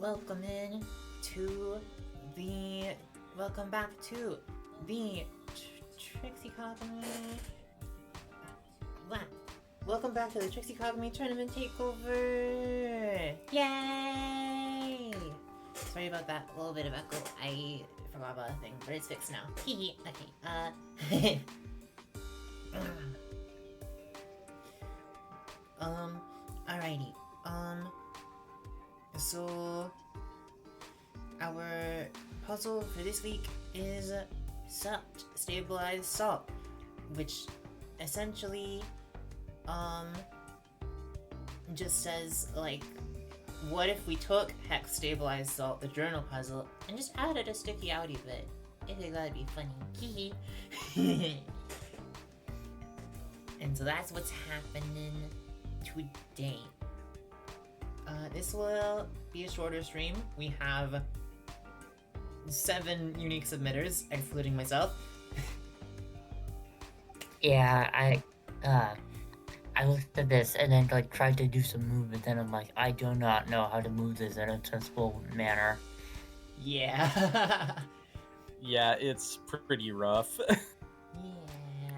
welcome back to the Trixie Cogamy. Welcome back to the Trixie Cogamy Tournament Takeover! Yay! Sorry about that little bit of echo. I forgot about a thing, but it's fixed now. Hehe. Okay. Alrighty. So our puzzle for this week is Septstabilized salt, which essentially just says, like, what if we took Hex-Stabilized Salt, the journal puzzle, and just added a sticky outie bit? I think that'd be funny. And so that's what's happening today. This will be a shorter stream. We have 7 unique submitters, excluding myself. Yeah, I looked at this and then tried to do some movement, and I'm like, I do not know how to move this in a sensible manner. Yeah. Yeah, it's pretty rough.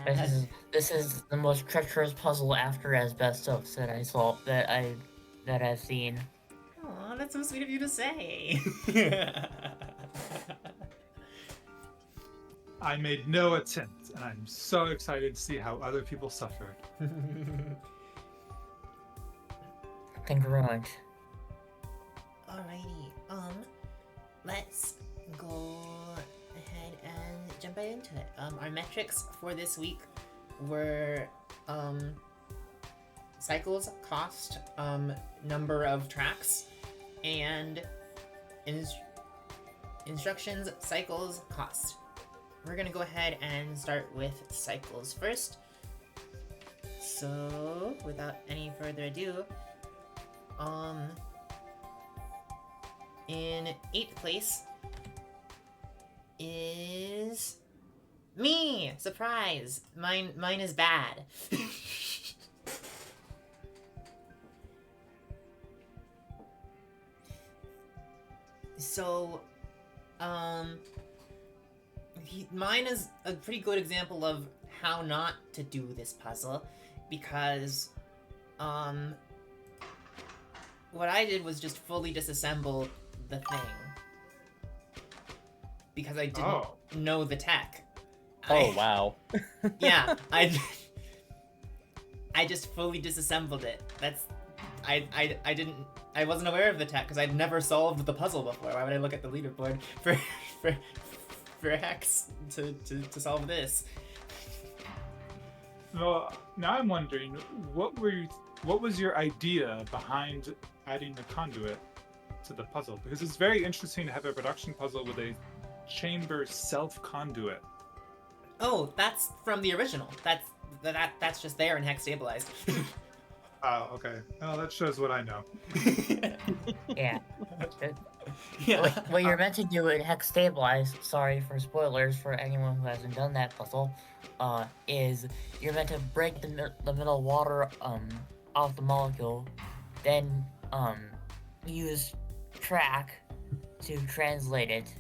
Yeah. This is the most treacherous puzzle after asbestos that I saw that I've seen. Aw, that's so sweet of you to say. I made no attempt, and I'm so excited to see how other people suffered. Thank you very much. Alrighty, let's go ahead and jump right into it. Our metrics for this week were, cycles, cost, number of tracks, and instructions, cycles, cost. We're gonna go ahead and start with cycles first. So, without any further ado, in 8th place is me! Surprise! Mine is bad. So, mine is a pretty good example of how not to do this puzzle, because, what I did was just fully disassemble the thing. Because I didn't know the tech. Wow. Yeah, I just fully disassembled it. I wasn't aware of the tech because I'd never solved the puzzle before. Why would I look at the leaderboard for Hex to solve this? Well, now I'm wondering, what was your idea behind adding the conduit to the puzzle? Because it's very interesting to have a production puzzle with a chamber self-conduit. Oh, that's from the original. That's just there in Hex-Stabilized. Oh, okay. Well, that shows what I know. Yeah. Yeah. What you're meant to do in Hex-Stabilized, sorry for spoilers for anyone who hasn't done that puzzle, is you're meant to break the middle water off the molecule, then use track to translate it,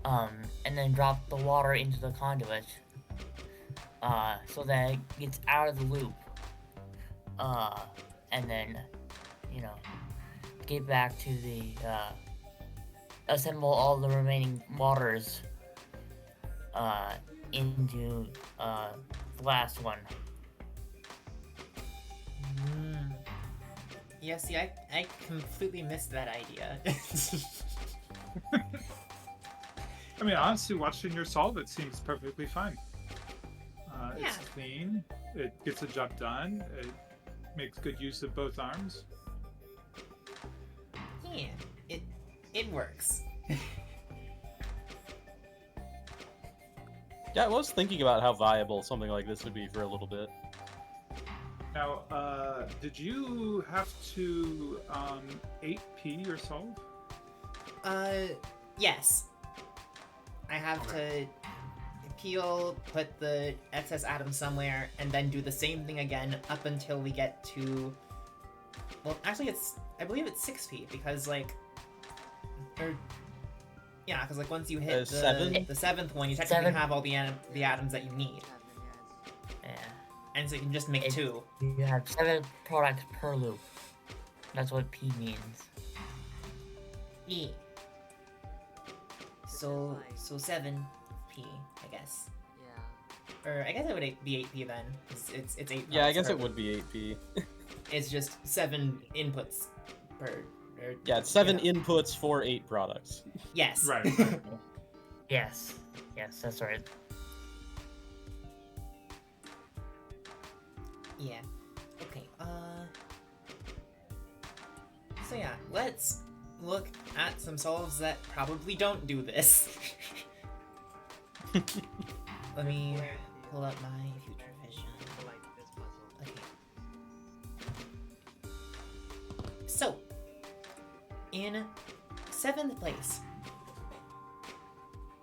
and then drop the water into the conduit, so that it gets out of the loop, and then, get back to the, assemble all the remaining waters, into, the last one. Yeah, see, I completely missed that idea. I mean, honestly, watching your solve it seems perfectly fine. Yeah. It's clean. It gets the job done. It makes good use of both arms. Yeah, it works. Yeah, I was thinking about how viable something like this would be for a little bit. Now, did you have to 8P your solve? Yes. I have to peel, put the excess atom somewhere, and then do the same thing again up until we get to... Well, actually, I believe it's 6P, because, like, Or yeah, because like once you hit seven? the seventh one, you technically Seven. have all the atoms that you need, Yeah. and so you can just make It- 2. You have 7 products per loop. That's what P means. Yeah. So 7p, I guess. Yeah. Or I guess it would be 8p then. It's 8. Yeah, I products guess per it would loop. be 8p. It's just 7 inputs per. Or, Yeah, it's 7 you know. inputs for 8 products. Yes. Right. Yes. Yes, that's right. Yeah. Okay. So yeah, let's look at some solves that probably don't do this. Let me pull up my future vision. Like this puzzle. Okay. So, in 7th place,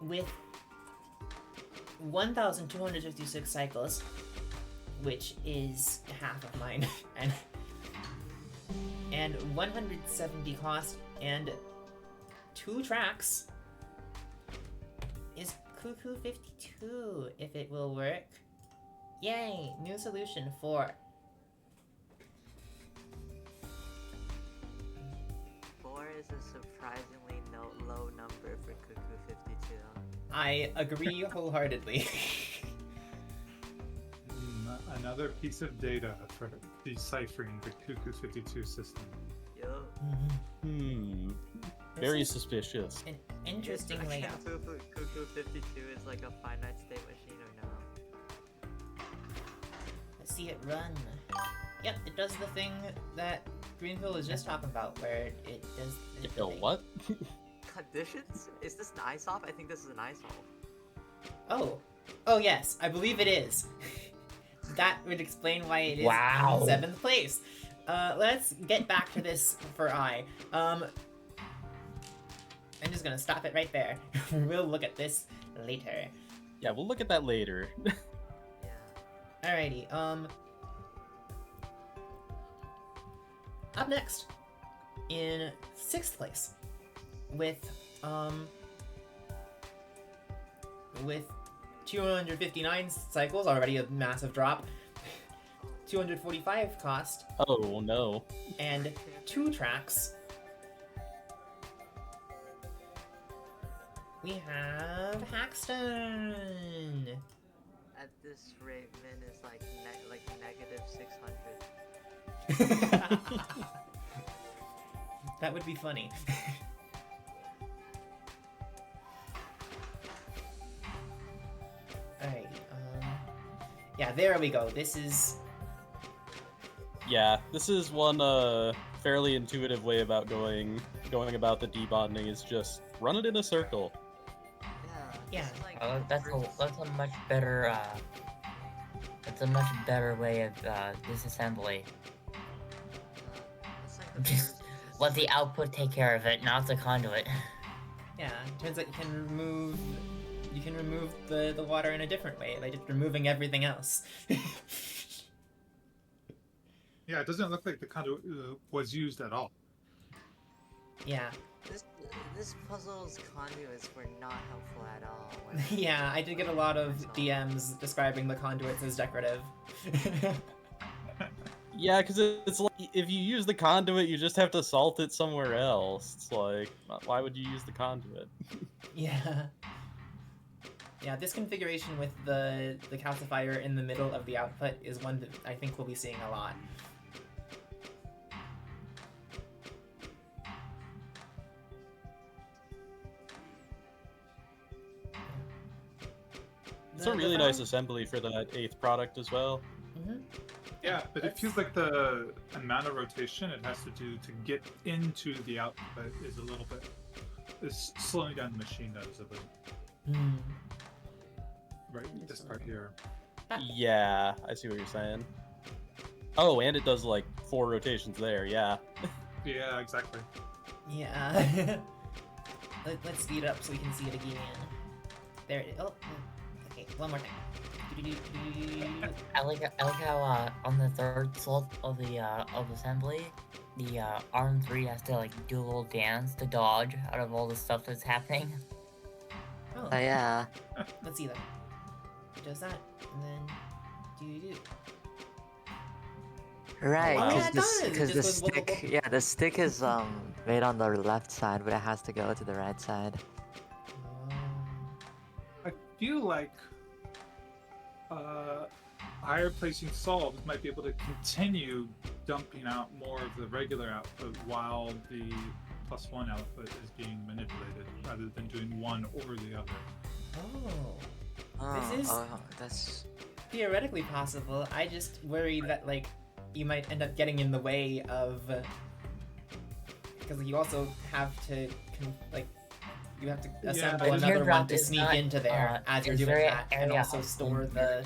with 1,256 cycles, which is half of mine, and 170 cost and 2 tracks, is Cuckoo 52, if it will work. Yay! New solution 4. 4 is a surprisingly low number for Cuckoo 52. I agree wholeheartedly. Another piece of data for deciphering the Cuckoo 52 system. Yo. Very This is suspicious. an interesting I layout. can't prove Cuckoo 52 is like a finite state machine or no. Let's see it run. Yep, it does the thing that Greenville was just talking about, where it does the Yo, thing. what? Conditions? Is this an iSolve? I think this is an iSolve. Oh yes, I believe it is. That would explain why it is Wow. in 7th place. Let's get back to this for I. I'm just gonna stop it right there. We'll look at this later. Yeah, we'll look at that later. Yeah. Alrighty, up next, in 6th place, with 259 cycles, already a massive drop, 245 cost, Oh no. and 2 tracks, we have Hackstone. At this rate, Min is like negative 600. That would be funny. Alright, yeah, there we go. This is... Yeah, this is one fairly intuitive way about going about the debonding is just run it in a circle. Yeah. Yeah. This is like That's a much better way of disassembly. it's like the Just first- let the output take care of it, not the conduit. Yeah, turns out you can remove the water in a different way by just removing everything else. Yeah, it doesn't look like the conduit was used at all. Yeah. This puzzle's conduits were not helpful at all. when- Yeah, I did get a lot of DMs describing the conduits as decorative. Yeah, because it's like if you use the conduit, you just have to salt it somewhere else. It's like, why would you use the conduit? Yeah. Yeah, this configuration with the calcifier in the middle of the output is one that I think we'll be seeing a lot. It's a really nice assembly for that 8th product as well. Mm-hmm. Yeah, but it feels like the amount of rotation it has to do to get into the output is a little bit is slowing down the machine does a bit. Right, this part here. Yeah, I see what you're saying. Oh, and it does like 4 rotations there, yeah. Yeah, exactly. Yeah. Let's speed it up so we can see it again. There it is. Oh, okay, one more time. I like how on the third salt of the assembly, the Arm 3 has to like do a little dance to dodge out of all the stuff that's happening. Oh, yeah. let's see that. It does that, and then do. Right, Oh, yeah, it does. It because the just goes stick, yeah, the stick is made on the left side, but it has to go to the right side. I feel like higher placing solves might be able to continue dumping out more of the regular output while the +1 output is being manipulated, rather than doing one or the other. Oh, This is- that's theoretically possible. I just worry that like you might end up getting in the way of because you also have to you have to Yeah, assemble the another one teardrop to is sneak not, into there as you're is doing very that, and area also store the.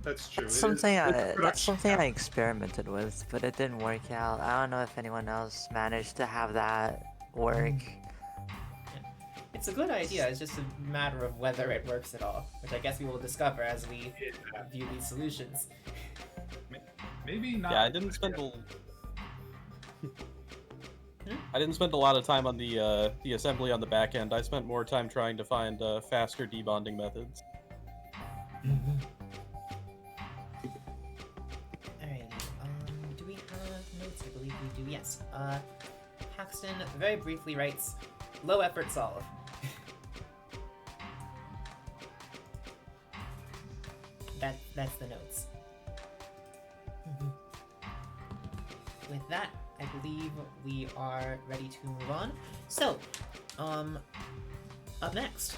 That's true. that's It is- something it's a that's production something I count. experimented with, but it didn't work out. I don't know if anyone else managed to have that work. It's a good idea. It's just a matter of whether it works at all, which I guess we will discover as we Yeah. view these solutions. Maybe not. Yeah, I didn't spend I didn't spend a lot of time on the assembly on the back end. I spent more time trying to find faster debonding methods. Alrighty. Do we have notes? I believe we do. Yes. Paxton very briefly writes, "Low effort solve." That's the notes. With that, I believe we are ready to move on. So, up next,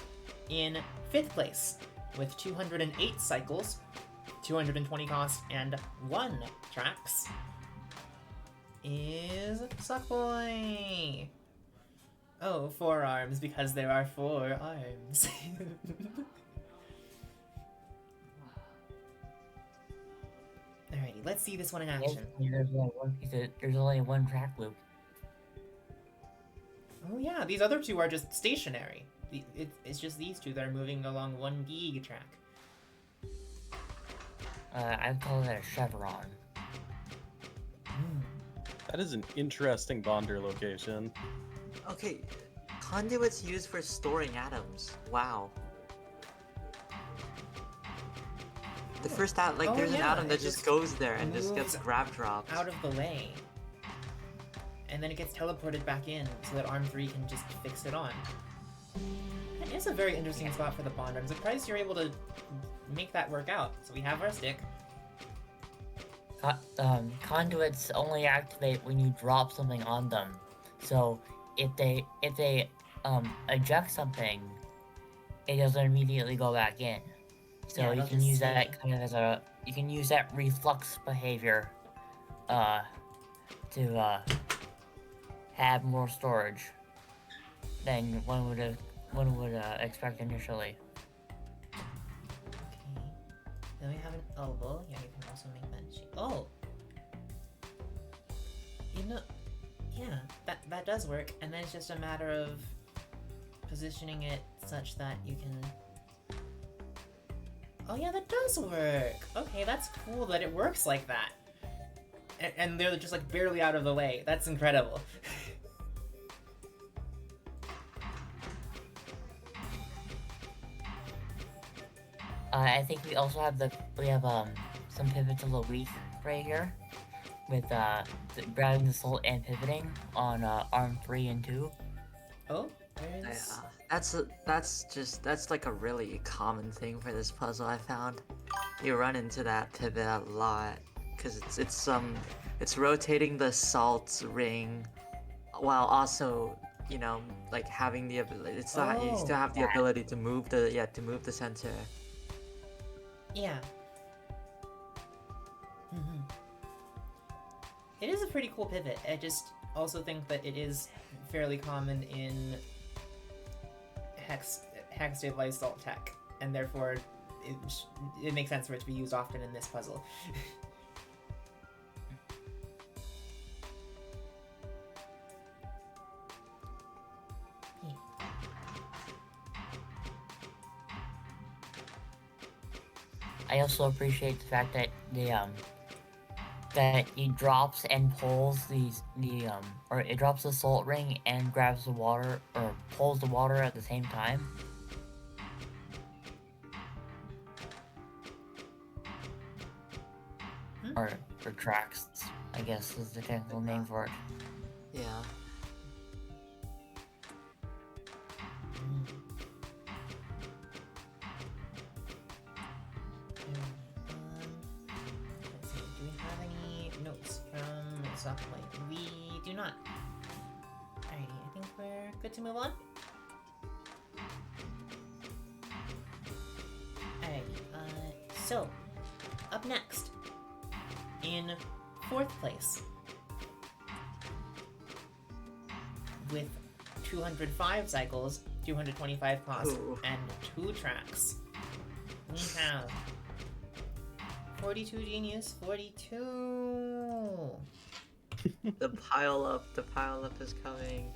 in 5th place, with 208 cycles, 220 cost, and 1 tracks, is Suckboy! Oh, 4 arms, because there are 4 arms. Alrighty, let's see this one in action. There's only one track loop. Oh yeah, these other 2 are just stationary. It's just these 2 that are moving along 1 gig track. I'd call that a chevron. That is an interesting bonder location. Okay, conduits used for storing atoms. Wow. The first out, like, Oh, there's an yeah, atom that it just just goes there and just moves gets grab dropped. Out of the way. And then it gets teleported back in so that Arm 3 can just fix it on. That is a very interesting spot for the bond. I'm surprised you're able to make that work out. So we have our stick. Conduits only activate when you drop something on them. So if they eject something, it doesn't immediately go back in. So Yeah, you they'll can just use stay. that kind of as you can use that reflux behavior, to have more storage than one would expect initially. Okay. Then we have an elbow. Yeah, you can also make that shape. Oh! You know, yeah, that does work. And then it's just a matter of positioning it such that you can... Oh yeah, that does work! Okay, that's cool that it works like that. And they're just like barely out of the way. That's incredible. I think we also have some pivots of the week right here with grabbing the salt and pivoting on arm 3 and 2. Oh, there's... That's like a really common thing for this puzzle. I found you run into that pivot a lot because it's rotating the salt ring while also, you know, like having the ability. It's not you still have the ability to move the center. Yeah. It is a pretty cool pivot. I just also think that it is fairly common in hex-stabilized salt tech, and therefore it makes sense for it to be used often in this puzzle. I also appreciate the fact that that he drops and pulls or it drops the salt ring and grabs the water or pulls the water at the same time. Or tracks, I guess is the technical name for it. Yeah. Let's see. Do we have any notes from Softlight? We do not. Alrighty, I think we're good to move on. Alrighty, so up next, in 4th place, with 205 cycles, 225 costs, Ooh. and 2 tracks, we have 42 Genius, 42! The pile up is coming.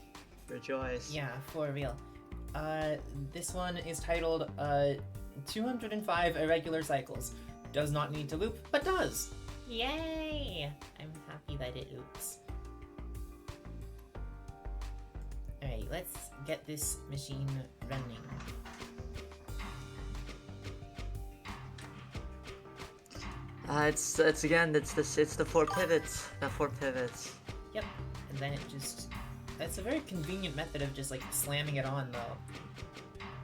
Rejoice. Yeah, for real. This one is titled, 205 Irregular Cycles. Does not need to loop, but does! Yay! I'm happy that it loops. Alright, let's get this machine running. It's the 4 pivots. The 4 pivots. Yep, and then it just... That's a very convenient method of just, like, slamming it on, though.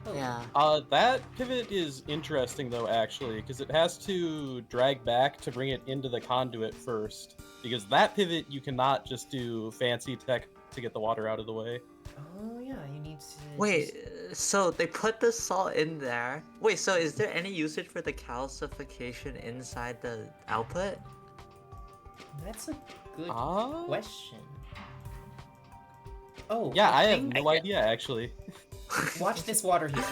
Oh. Yeah. That pivot is interesting though, actually, because it has to drag back to bring it into the conduit first. Because that pivot, you cannot just do fancy tech to get the water out of the way. Oh, yeah, you need to... Wait, so they put the salt in there. Wait, so is there any usage for the calcification inside the output? That's a good Ah? question. Oh, Yeah, I have think- no idea, actually. Watch this water here.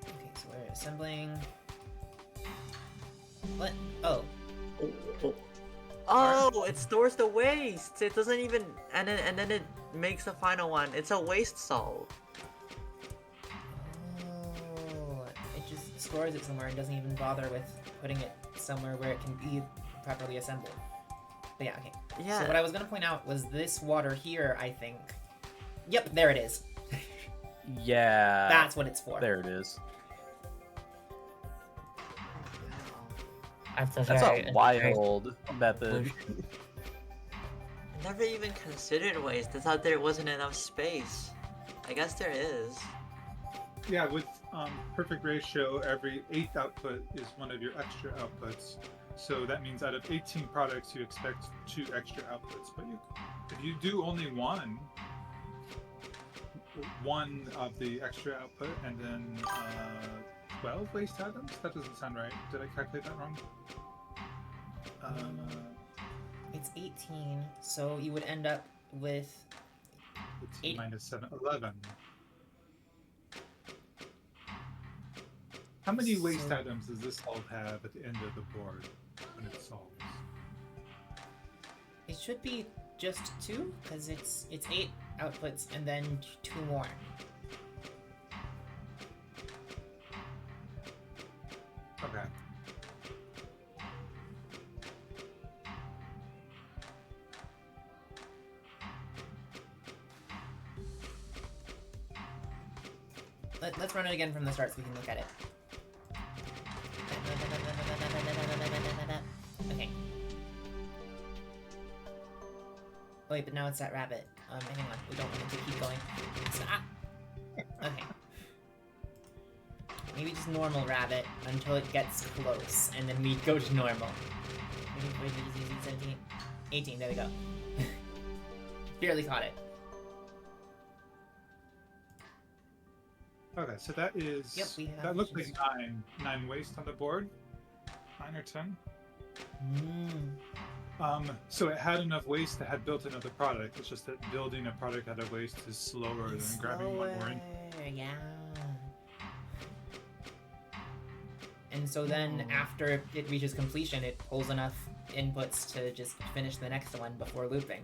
Okay, so we're assembling. What? Oh. Oh, it stores the waste. It doesn't even, and then it makes the final one. It's a waste salt. Oh. It just stores it somewhere and doesn't even bother with putting it somewhere where it can be properly assembled. But yeah, okay. Yeah. So what I was gonna point out was this water here, I think. Yep, there it is. Yeah. That's what it's for. There it is. That's That's a wild method. I never even considered waste. I thought there wasn't enough space. I guess there is. Yeah, with perfect ratio, every 8th output is one of your extra outputs. So that means out of 18 products, you expect 2 extra outputs. But if you do only one of the extra output and then 12 waste items? That doesn't sound right. Did I calculate that wrong? It's 18, so you would end up with 18 minus 7, 11. How many waste So- items does this solve have at the end of the board when it solves? It should be just 2, because it's 8 outputs and then 2 more. Okay. Let's run it again from the start so we can look at it. Okay. Oh wait, but now it's that rabbit. Hang on, we don't want it to keep going. Stop! Okay. Maybe just normal rabbit until it gets close, and then we go to normal. 17, 18, there we go. Barely caught it. Okay, so that is. Yep, we have that looks like just- nine waste on the board. 9 or 10. Mm. So it had enough waste that had built another product. It's just that building a product out of waste is slower than grabbing one more in. Yeah. And so then after it reaches completion, it pulls enough inputs to just finish the next one before looping.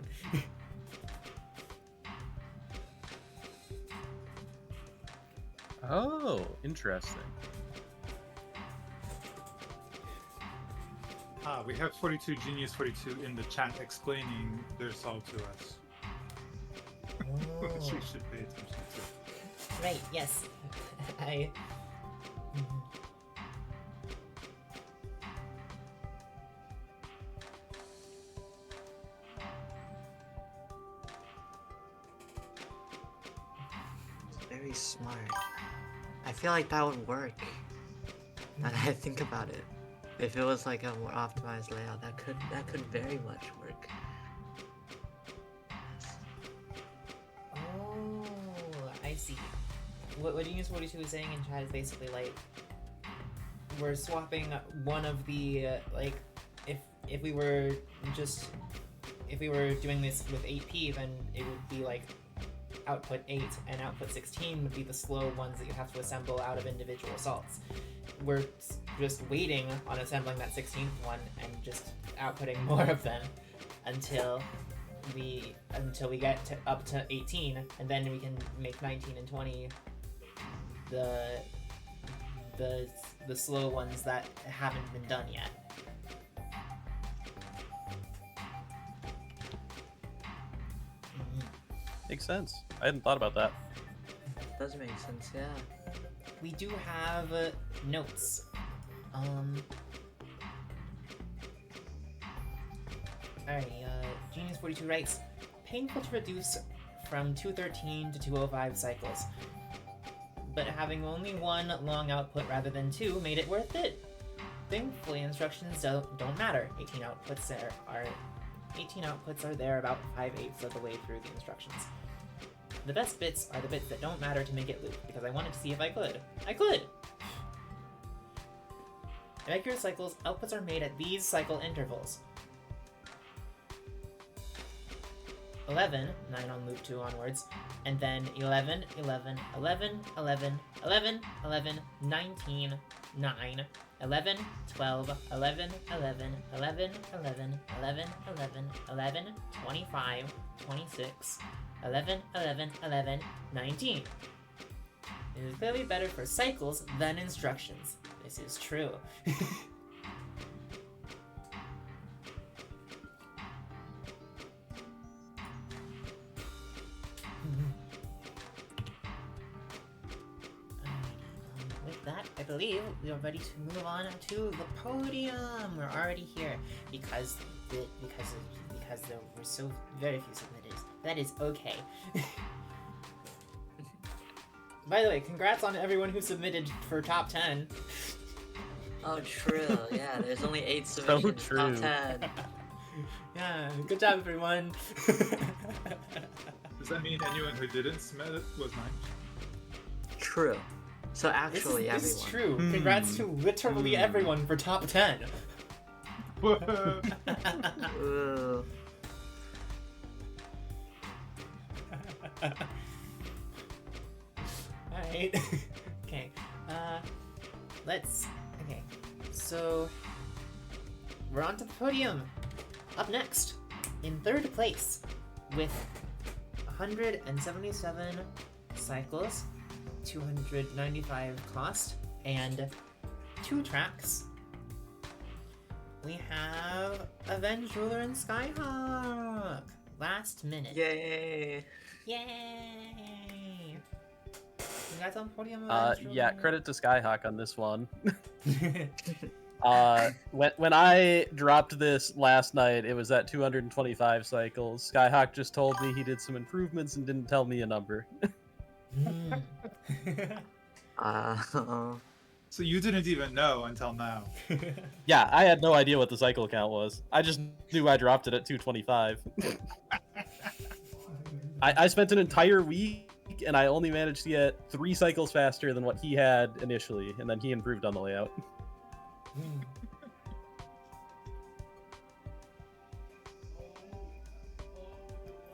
Oh, interesting. We have 42 Genius 42 in the chat explaining their solve to us. Which we should pay attention to. Right, yes. I... Very smart. I feel like that would work. Now that I think about it. If it was like a more optimized layout, that could very much work. Oh, I see. What Genius 42 is saying in chat is basically like we're swapping one of the like if we were doing this with 8p, then it would be like output 8 and output 16 would be the slow ones that you have to assemble out of individual salts. We're just waiting on assembling that 16th one and just outputting more of them until we get up to 18, and then we can make 19 and 20 the slow ones that haven't been done yet. Makes sense. I hadn't thought about that. Does make sense, yeah. We do have notes. Alrighty, Genius 42 writes, painful to reduce from 213 to 205 cycles, but having only one long output rather than two made it worth it. Thankfully, instructions don't matter. 18 outputs are there about 5/8 of the way through the instructions. The best bits are the bits that don't matter to make it loop, because I wanted to see if I could. I could! In accurate cycles, outputs are made at these cycle intervals. 11, 9 on loop 2 onwards, and then 11, 11, 11, 11, 11, 11, 19, 9, 11, 12, 11, 11, 11, 11, 11, 11, 11, 25, 26, 11, 11, 11, 19. It is clearly better for cycles than instructions. This is true. With that, I believe we are ready to move on to the podium. We're already here because there were so very few submitters. That is okay. By the way, congrats on everyone who submitted for top 10. Oh, true. Yeah, there's only 8 submissions. true. Top 10. Yeah, good job, everyone. Does that mean anyone who didn't submit it was mine? True. So actually, this is everyone. true. Congrats to literally everyone for top 10. Ooh. Alright. Okay. Okay. So, we're on to the podium. Up next, in third place, with 177 cycles, 295 cost, and 2 tracks, we have Avenged Ruler and Skyhawk. Last minute. Yay! Yay! Congrats on podium. Yeah, credit to Skyhawk on this one. When I dropped this last night, it was at 225 cycles. Skyhawk just told me he did some improvements and didn't tell me a number. So you didn't even know until now. Yeah, I had no idea what the cycle count was. I just knew I dropped it at 225. I spent an entire week and I only managed to get 3 cycles faster than what he had initially, and then he improved on the layout.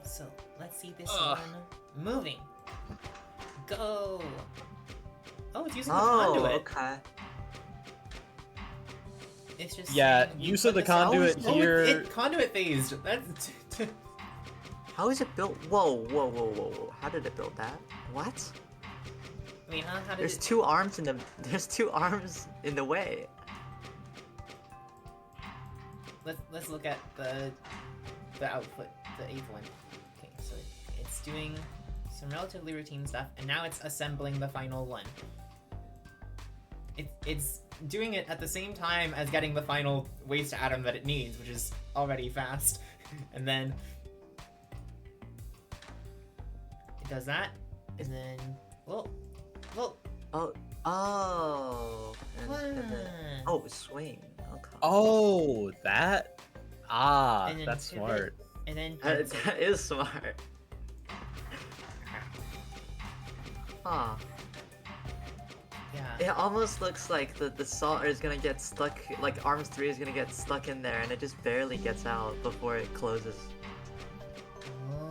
So, let's see this one moving. Go! Oh, it's using the conduit. Okay. It's just Yeah, saying use put of the this out. conduit Oh, here. it conduit phased. That's How is it built? Whoa. How did it build that? What? Wait, huh? How did There's it... two arms in the. There's two arms in the way. Let's look at the output, the 8th one. Okay, so it's doing some relatively routine stuff, and now it's assembling the final one. It's doing it at the same time as getting the final waste atom that it needs, which is already fast. And then it does that, and then well. Oh. And then, What? swing. Okay. Oh, that. Ah, And then that's pivot. smart. And then That is smart. Huh. yeah. It almost looks like the salt is gonna get stuck, like arms 3 is gonna get stuck in there and it just barely gets out before it closes. Oh.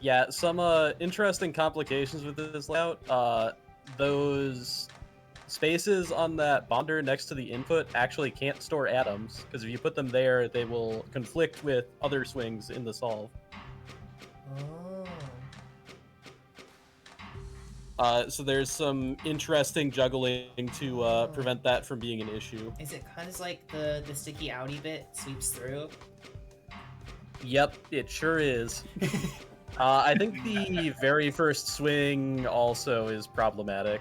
Yeah, some interesting complications with this layout. Those spaces on that bonder next to the input actually can't store atoms, because if you put them there, they will conflict with other swings in the solve. Oh. So there's some interesting juggling to prevent that from being an issue. Is it cause like the sticky outy bit sweeps through? Yep, it sure is. I think the very first swing also is problematic.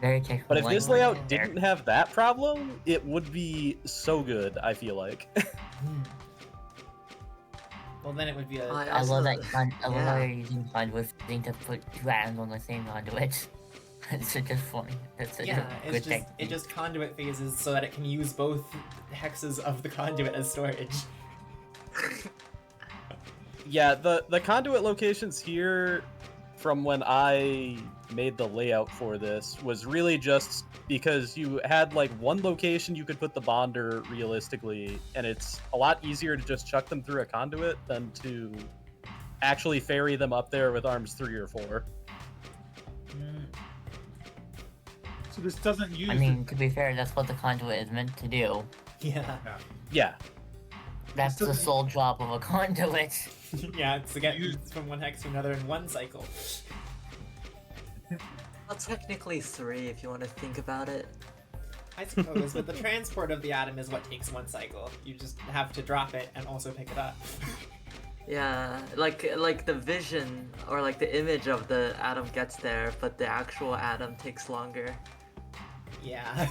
Very technical. But if this language layout there. didn't have that problem, it would be so good, I feel like. Well, then it would be a. I love that. I love how Yeah. you're using conduit thing to put two atoms on the same conduit. It's just funny. That's such Yeah, a good it's just technique. it just conduit phases so that it can use both hexes of the conduit as storage. Yeah, the conduit locations here, from when I made the layout for this, was really just because you had like one location you could put the bonder realistically, and it's a lot easier to just chuck them through a conduit than to actually ferry them up there with arms 3 or 4. So this doesn't use. I mean, to be fair, that's what the conduit is meant to do. Yeah. Yeah. That's the doesn't- sole job of a conduit. Yeah, it's to get Use- from one hex to another in one cycle. Well, technically 3 if you want to think about it. I suppose, but the transport of the atom is what takes one cycle. You just have to drop it and also pick it up. Yeah, like the vision or like the image of the atom gets there, but the actual atom takes longer. Yeah.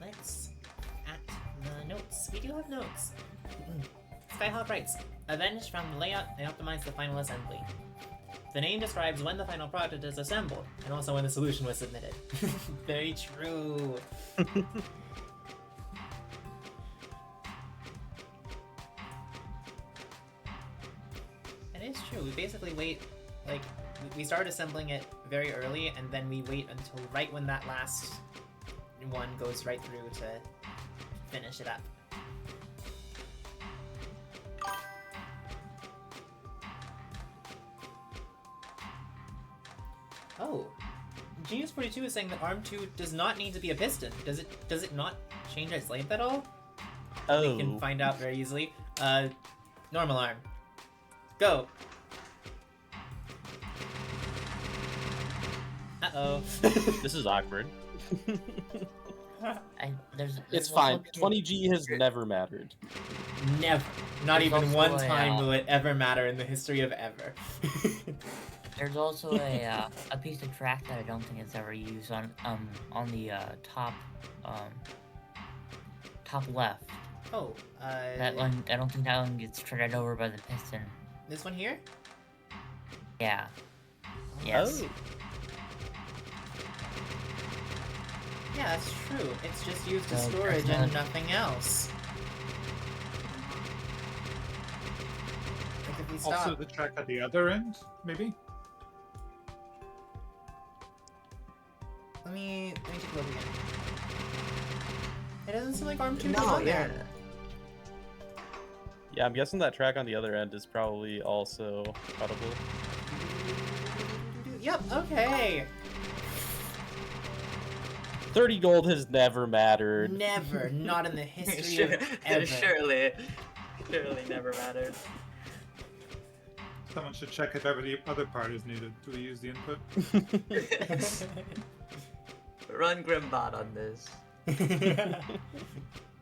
Let's at the notes. We do have notes. Skyhawk writes, avenged from the layout, they optimized the final assembly. The name describes when the final product is assembled, and also when the solution was submitted. Very true. It is true. We basically wait, like, we start assembling it very early, and then we wait until right when that last one goes right through to finish it up. Oh, Genius 42 is saying that Arm 2 does not need to be a piston. Does it not change its length at all? We can Oh. find out very easily. Normal arm. Go. Uh-oh. This is awkward. There's It's also- fine. 20G has never mattered. Never. Not There's even also one a, time will it ever matter in the history of ever. There's also a piece of track that I don't think it's ever used on the top left. Oh, That one, I don't think that one gets threaded over by the piston. this one here? Yeah. Yes. Oh. Yeah, that's true. It's just used as So, storage that's and not- nothing else. Like if we stop. Also, the track at the other end, maybe. Let me take a look again. It doesn't seem like Arm 2 is No, on yeah. there. Yeah, I'm guessing that track on the other end is probably also cuttable. Yep, okay. 30 gold has never mattered. Never, not in the history of ever. Surely never mattered. Someone should check if every other part is needed. Do we use the input? Run Grimbot on this.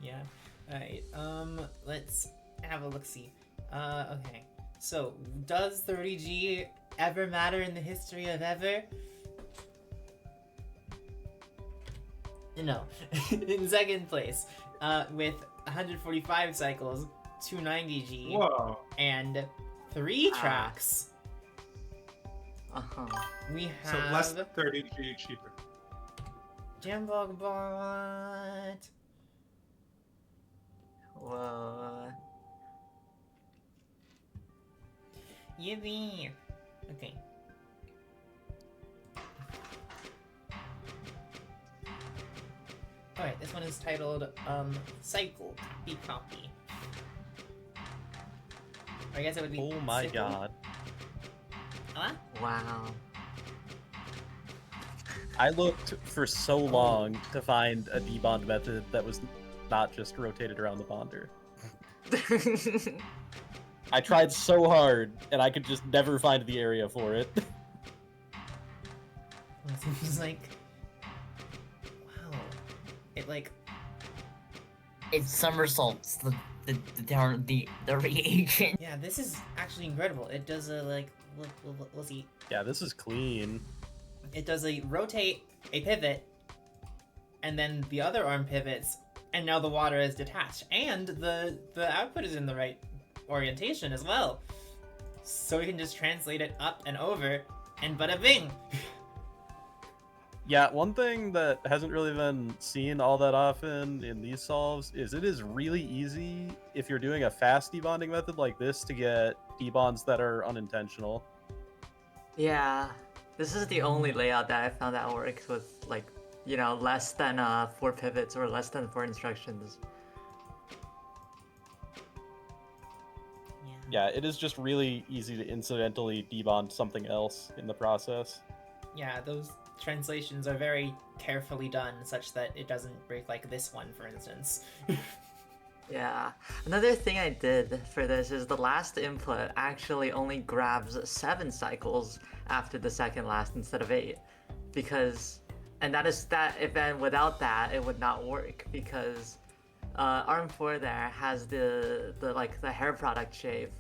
Yeah. Alright, let's have a look-see. Okay. So, does 30G ever matter in the history of ever? No. In second place, with 145 cycles, 290G, Whoa. and 3 tracks, Uh-huh. we have... So less than 30G cheaper. Jambog Bot. Whoa. Yippee! Okay. Alright, this one is titled, Cycle Copy. Or I guess it would be... Oh my Sickle. god. Huh? Wow. I looked for so long to find a debond method that was not just rotated around the bonder. I tried so hard, and I could just never find the area for it. It seems like... Wow. It, like... It somersaults the reagent. Yeah, this is actually incredible. It does a, like... Let's see. Yeah, this is clean. It does a rotate, a pivot, and then the other arm pivots, and now the water is detached. And the output is in the right orientation as well. So we can just translate it up and over, and bada bing! Yeah, one thing that hasn't really been seen all that often in these solves is it is really easy, if you're doing a fast debonding method like this, to get debonds that are unintentional. Yeah. This is the only layout that I found that works with, like, you know, less than 4 pivots or less than 4 instructions. Yeah, it is just really easy to incidentally debond something else in the process. Yeah, those translations are very carefully done such that it doesn't break like this one, for instance. Yeah. Another thing I did for this is the last input actually only grabs 7 cycles after the second last instead of 8. Because, and that is that, if and without that, it would not work because ARM 4 there has the hair product shape.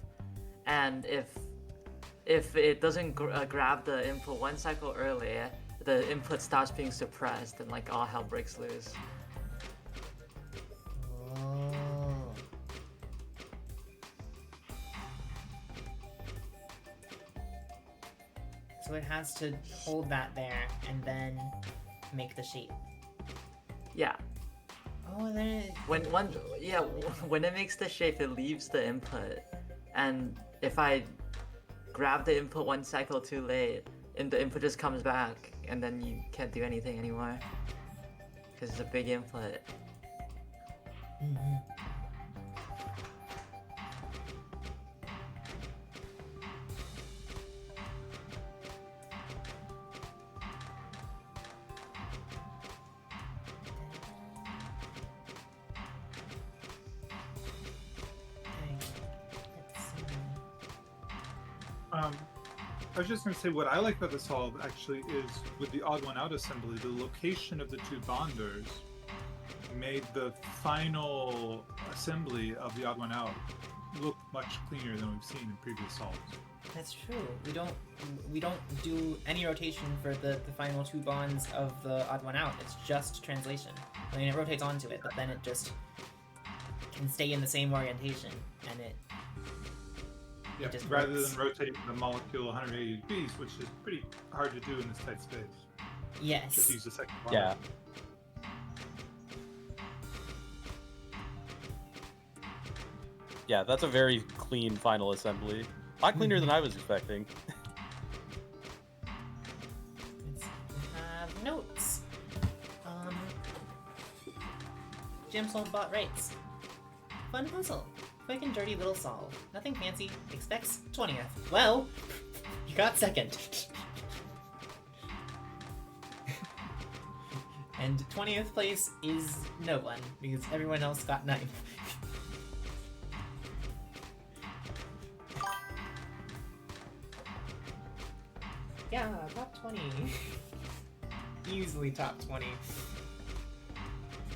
And if it doesn't grab the input 1 cycle early, the input stops being suppressed and like all hell breaks loose. Oh. So it has to hold that there and then make the shape. Yeah. Oh, and then it... When it makes the shape, it leaves the input, and if I grab the input 1 cycle too late, and the input just comes back, and then you can't do anything anymore because it's a big input. Mhm. I was just going to say what I like about the solve actually is with the odd one out assembly, the location of the 2 bonders made the final assembly of the odd one out look much cleaner than we've seen in previous solves. That's true. We don't do any rotation for the final 2 bonds of the odd one out. It's just translation. I mean, it rotates onto it, but then it just can stay in the same orientation, and it Yeah, just rather works. than rotating the molecule 180 degrees, which is pretty hard to do in this tight space. Yes. Just use the second bonder. Yeah. Yeah, that's a very clean final assembly. A lot cleaner than I was expecting. Let's have notes. Jim sold bot rates. Fun puzzle. Quick and dirty little solve. Nothing fancy. Expects 20th. Well, you got second. And 20th place is no one, because everyone else got 9th. Yeah, top 20. Easily top 20.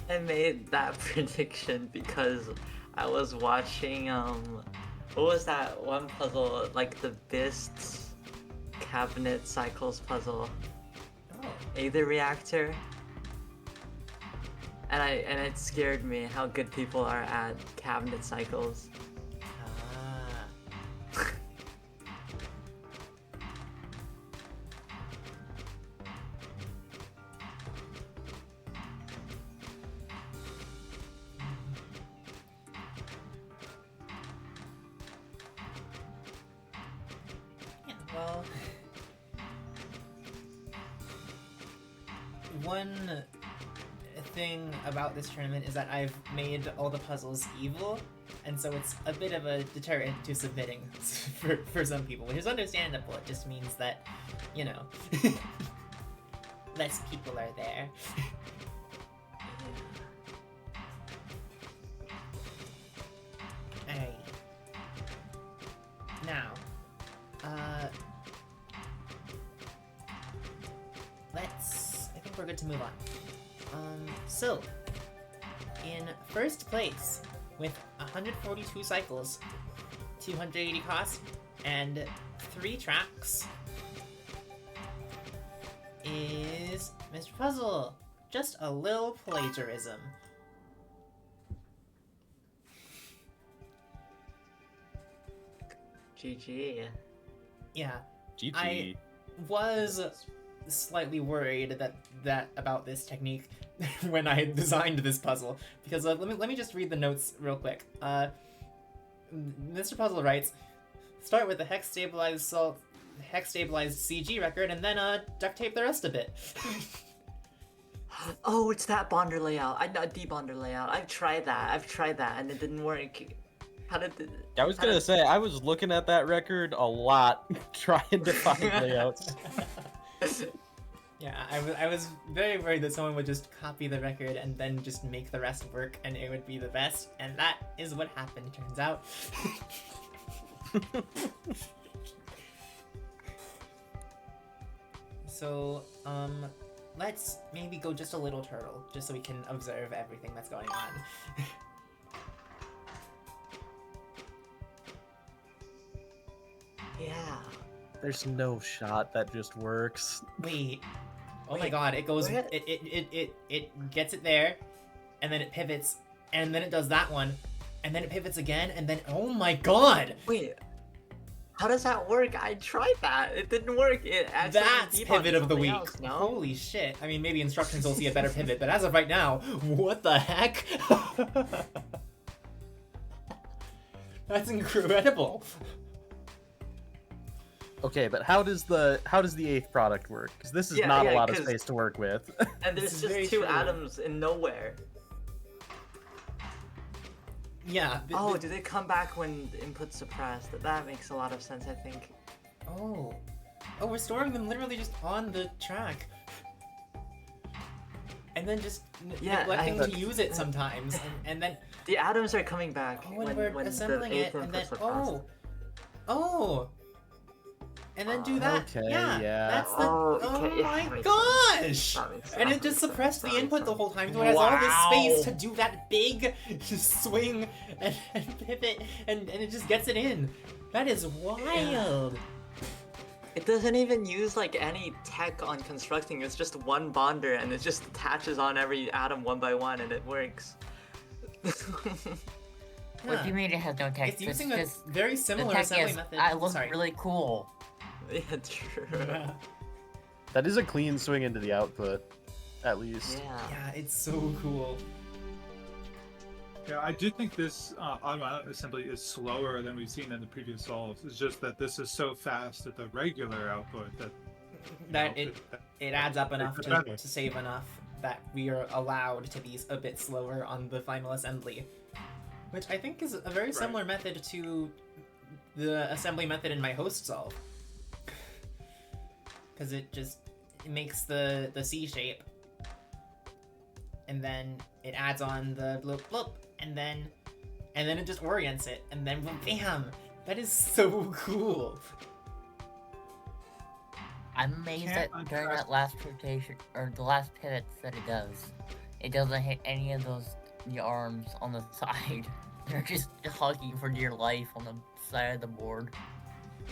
I made that prediction because I was watching what was that one puzzle, like the Bist cabinet cycles puzzle, Oh. Aether Reactor, and it scared me how good people are at cabinet cycles. Ah. Yeah, well, one thing about this tournament is that I've made all the puzzles evil, and so it's a bit of a deterrent to submitting for some people, which is understandable. It just means that, you know, less people are there. Alright. Now, I think we're good to move on. So, in first place, with 142 cycles, 280 cost, and 3 tracks, is Mr. Puzzle. Just a little plagiarism. GG. Yeah, GG. I was slightly worried that about this technique when I designed this puzzle, because let me just read the notes real quick. Mr. Puzzle writes, start with the hex stabilized CG record and then duct tape the rest of it. Oh, it's that bonder layout. Debonder layout. I've tried that, and it didn't work. How did it? I was gonna say, I was looking at that record a lot, trying to find layouts. Yeah, I was very worried that someone would just copy the record and then just make the rest work and it would be the best, and that is what happened, turns out. So, let's maybe go just a little turtle, just so we can observe everything that's going on. Yeah. There's no shot that just works. Wait. Oh my Wait, god, it goes, what? it gets it there, and then it pivots, and then it does that one, and then it pivots again, and then, oh my god! Wait. How does that work? I tried that. It didn't work. It actually That's debunked pivot of the something week. else, no? Holy shit. I mean, maybe instructions will see a better pivot, but as of right now, what the heck? That's incredible. Okay, but how does the 8th product work? Because this is Yeah, not yeah, a lot of 'cause- space to work with. And This there's is just very 2 true. atoms in nowhere. Yeah. Oh, do they come back when the input's suppressed? That makes a lot of sense, I think. Oh. Oh, we're storing them literally just on the track. And then just Yeah, neglecting I- to use it sometimes. And then, The atoms are coming back oh, when we're the assembling it, 8th and then, input's suppressed. oh. And then do that. Okay, yeah. yeah. That's the, Oh, oh okay, yeah, my that makes gosh! That makes- And that it just makes sense, suppressed the that makes input the sense. whole time, so it has all this space Wow. to do that big swing and pivot, and it just gets it in. That is wild. It doesn't even use like any tech on constructing. It's just one bonder, and it just attaches on every atom one by one, and it works. What Huh. do you mean it has no text? It's using a just very the similar text assembly is, method. I look Sorry. really cool. Yeah, true. Yeah. That is a clean swing into the output, at least. Yeah. Yeah, it's so cool. Yeah, I do think this automatic assembly is slower than we've seen in the previous solves. It's just that this is so fast at the regular output that That you know, it adds up enough It's to better. save enough that we are allowed to be a bit slower on the final assembly. Which I think is a very Right. similar method to the assembly method in my host solve. Because it makes the C shape. and then it adds on the bloop bloop, and then it just orients it, and then bam! That is so cool. I'm amazed Can't that during untrust- that last rotation, or the last pivots that it does, it doesn't hit any of the arms on the side. They're just hugging for dear life on the side of the board.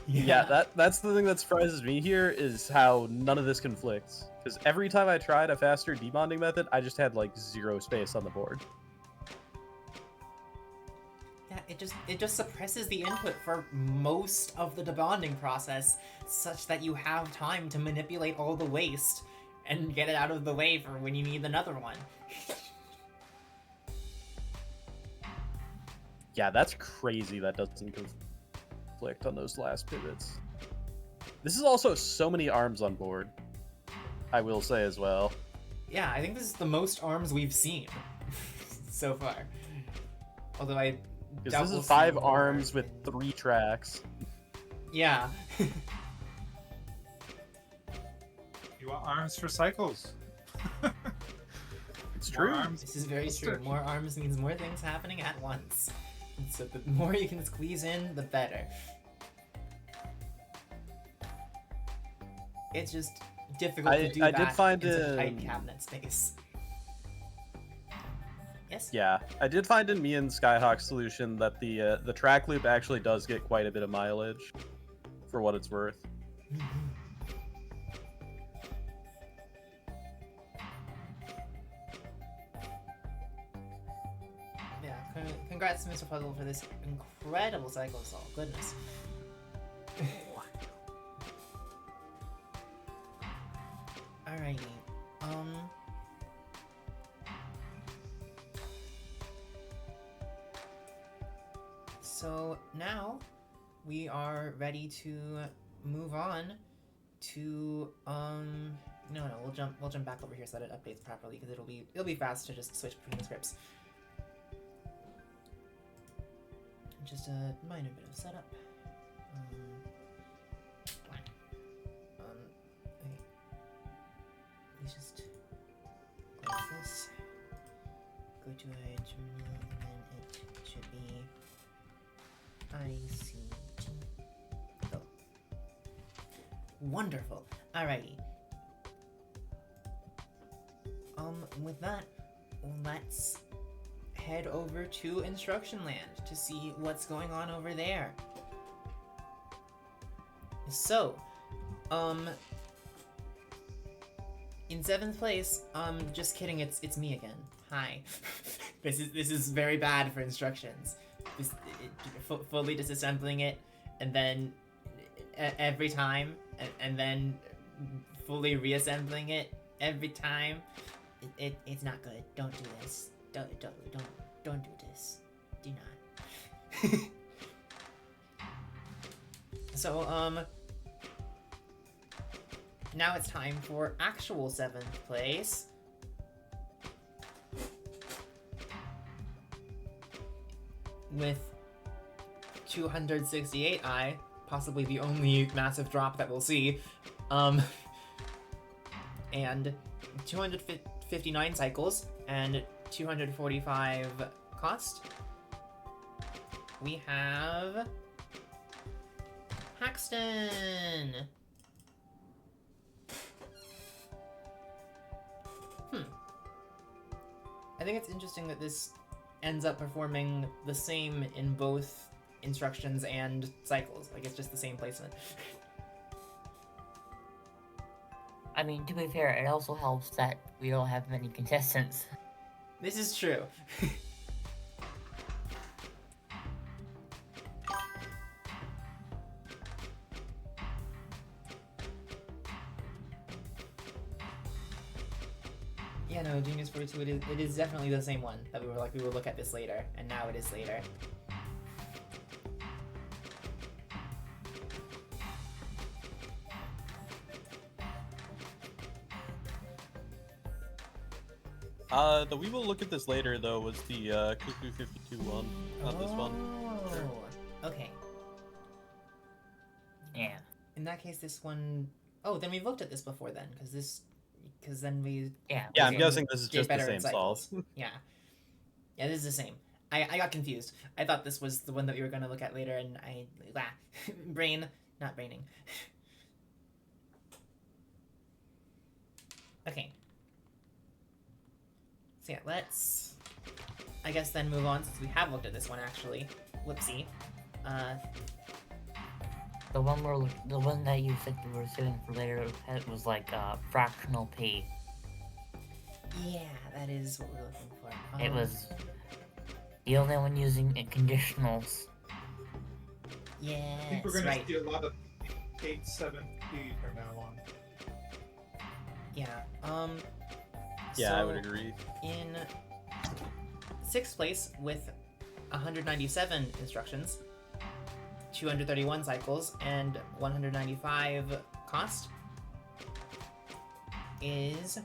Yeah, that's the thing that surprises me here is how none of this conflicts. Because every time I tried a faster debonding method, I just had like 0 space on the board. Yeah, it just suppresses the input for most of the debonding process, such that you have time to manipulate all the waste and get it out of the way for when you need another one. Yeah, that's crazy that doesn't conflict on those last pivots. This is also so many arms on board, I will say as well. Yeah, I think this is the most arms we've seen so far. Although I Because doubt this we'll is see 5 more arms with in- 3 tracks. Yeah. You want arms for cycles. It's More true. arms. This is very faster. true. More arms means more things happening at once. And so the more you can squeeze in, the better. It's just difficult to do I that did find in such tight in- cabinet space. Yes? Yeah, I did find in me and Skyhawk's solution that the track loop actually does get quite a bit of mileage, for what it's worth. Yeah, congrats to Mr. Puzzle for this incredible cycle assault. Goodness. Alrighty. So now we are ready to move on to no, we'll jump back over here so that it updates properly because it'll be fast to just switch between the scripts. Just a minor bit of setup. Okay. Let's just close this. Go to a terminal, and then it should be ICT. Oh. Wonderful. Alrighty. With that, let's head over to Instruction Land to see what's going on over there. So, in 7th place, just kidding, it's me again. Hi. This is very bad for instructions. Fully disassembling it, and then every time, and then fully reassembling it every time. It's not good. Don't do this. Don't do this. Do not. So, now it's time for actual 7th place. With 268i, possibly the only massive drop that we'll see, and 259 cycles, and 245 cost. We have Haxton. I think it's interesting that this ends up performing the same in both instructions and cycles. Like, it's just the same placement. I mean, to be fair, it also helps that we don't have many contestants. This is true. Yeah, no, Genius 42, it is definitely the same one that we will look at this later, and now it is later. The we will look at this later though was the Cuckoo 52 one, not this one. Oh, okay. Yeah. In that case, this one... Oh, then we've looked at this before then, because this... because then we Yeah. Yeah, I'm Okay. guessing this is did just the better in same solve. cycles. Yeah. Yeah, this is the same. I got confused. I thought this was the one that we were going to look at later, and brain, not braining. Okay. So yeah, let's, I guess, then move on, since we have looked at this one, actually. Whoopsie. The one that you said you were saving for later, it was like fractional P. Yeah, that is what we're looking for. It was the only one using conditionals. Yes, I think we're gonna right. see a lot of 8-7P from now on. Yeah, Yeah, I would so agree. in 6th place with 197 instructions, 231 cycles, and 195 cost is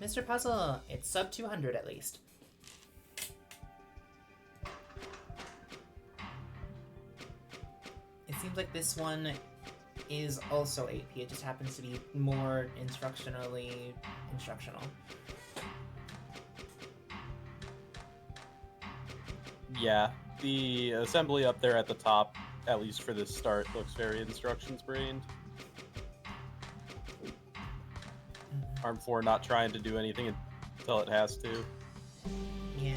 Mr. Puzzle. It's sub 200 at least. It seems like this one is also 8P. It just happens to be more instructional. Yeah, the assembly up there at the top, at least for this start, looks very instructions brained. Arm 4 not trying to do anything until it has to. Yeah.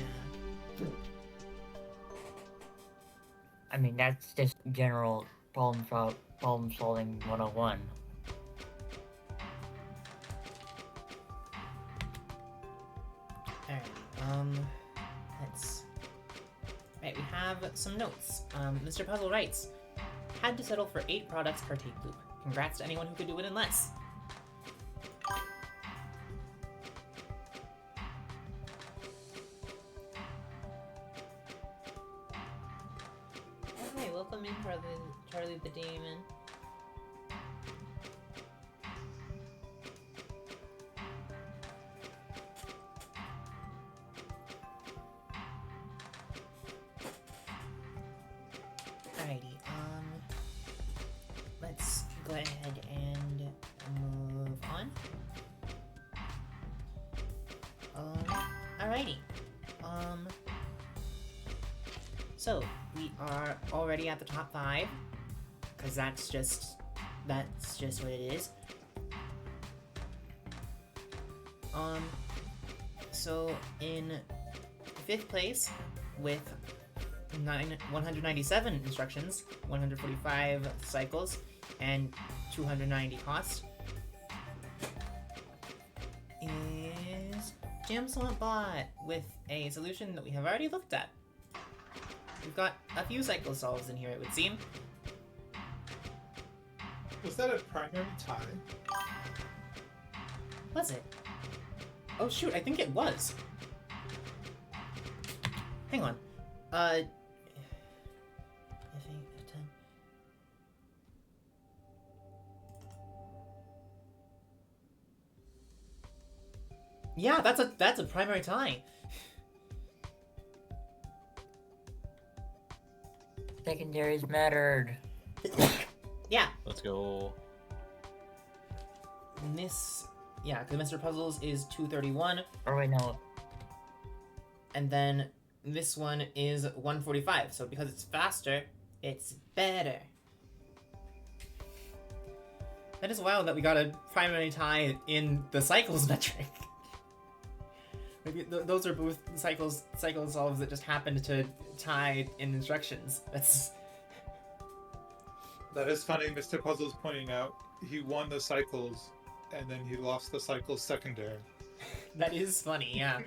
I mean, that's just general problem solving 101. Alright, let's... Right, we have some notes. Mr. Puzzle writes, had to settle for 8 products per tape loop. Congrats to anyone who could do it in less. Hi, welcome in, Charlie the Demon. Alrighty, let's go ahead and move on. Alrighty. So we are already at the top 5, because that's just what it is. So in 5th place with 197 instructions, 145 cycles, and 290 cost is Jam Swamp Bot with a solution that we have already looked at. We've got a few cycle solves in here, it would seem. Was that a primary tie? Was it? Oh shoot, I think it was. Hang on. I think 10. Yeah, that's a primary tie. Secondaries mattered. Yeah. Let's go. And this, yeah, because Mr. Puzzles is 231, Or wait, no. and then this one is 145. So because it's faster, it's better. That is wild that we got a primary tie in the cycles metric. Maybe those are both cycle solves that just happened to tie in instructions. That is funny. Mr. Puzzle's pointing out he won the cycles, and then he lost the cycles secondary. That is funny, yeah.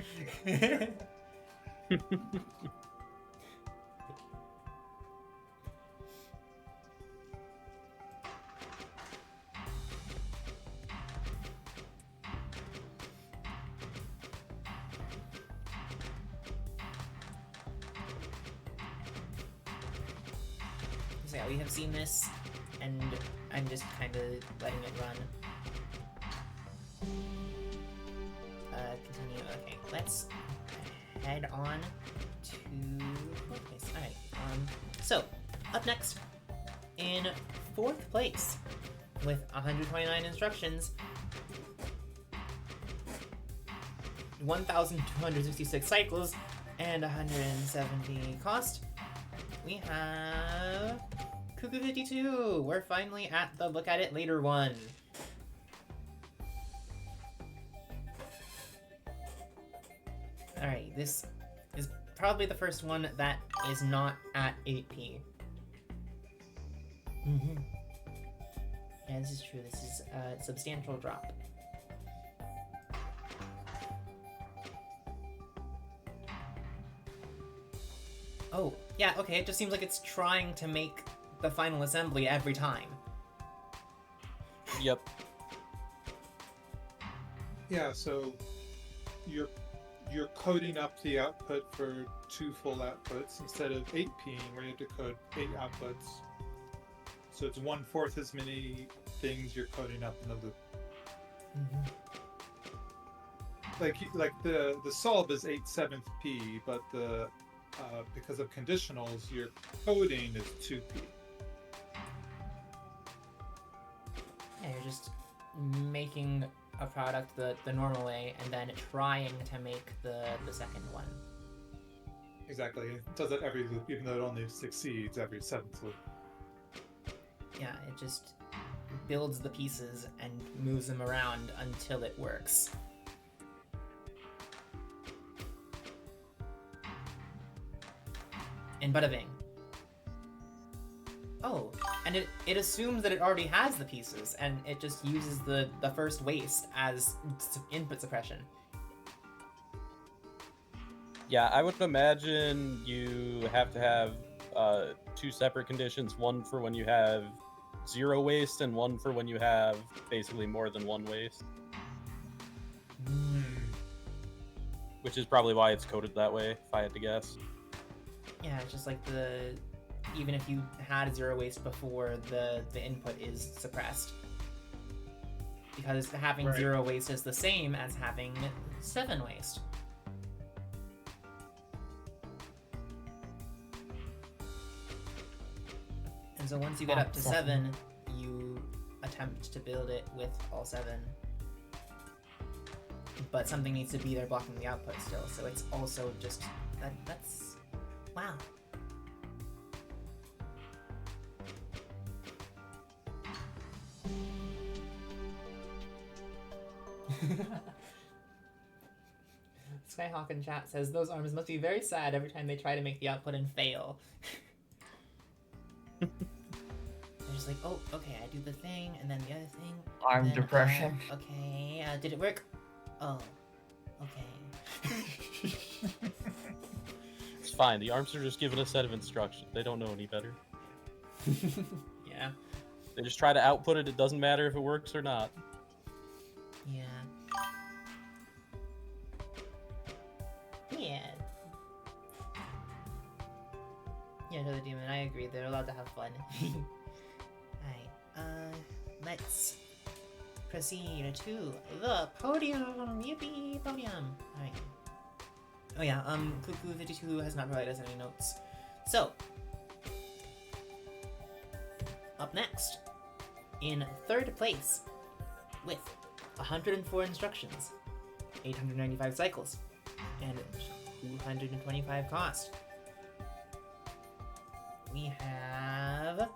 So yeah, we have seen this, and I'm just kind of letting it run. Continue. Okay, let's head on to fourth place. All right. So up next, in 4th place with 129 instructions 1,266 cycles and 170 cost, we have Cuckoo 52. We're finally at the look at it later one. Alright, this is probably the first one that is not at 8p. Mm-hmm. Yeah, this is true. This is a substantial drop. Oh, yeah, okay, it just seems like it's trying to make the final assembly every time. Yep. Yeah, so you're coding up the output for 2 full outputs instead of 8p, where you have to code 8 outputs. So it's 1/4 as many things you're coding up in the loop. Mm-hmm. Like the solve is 8/7 p, but the because of conditionals, your coding is 2p. Yeah, you're just making a product the normal way and then trying to make the second one. Exactly. It does it every loop, even though it only succeeds every 7th loop. Yeah, it just builds the pieces and moves them around until it works. And bada bing. Oh, and it assumes that it already has the pieces, and it just uses the first waste as input suppression. Yeah, I would imagine you have to have 2 separate conditions, one for when you have 0 waste and one for when you have basically more than 1 waste. Which is probably why it's coded that way, if I had to guess. Yeah, it's just like even if you had 0 waste before, the input is suppressed. Because having Right. 0 waste is the same as having 7 waste. And so once you get up to 7, you attempt to build it with all 7. But something needs to be there blocking the output still, so it's also just... that's... wow. Skyhawk in chat says, those arms must be very sad every time they try to make the output and fail. They're just like, oh, okay, I do the thing, and then the other thing. Arm then, depression. Okay, did it work? Oh, okay. It's fine, the arms are just given a set of instructions. They don't know any better. Yeah. They just try to output it, it doesn't matter if it works or not. Yeah. Yeah. Yeah, Another Demon, I agree. They're allowed to have fun. Alright, let's proceed to the podium. Yippee, podium. Alright. Oh yeah, Cuckoo52 has not provided us any notes. So, up next, in 3rd place, with 104 instructions, 895 cycles, and 225 cost, we have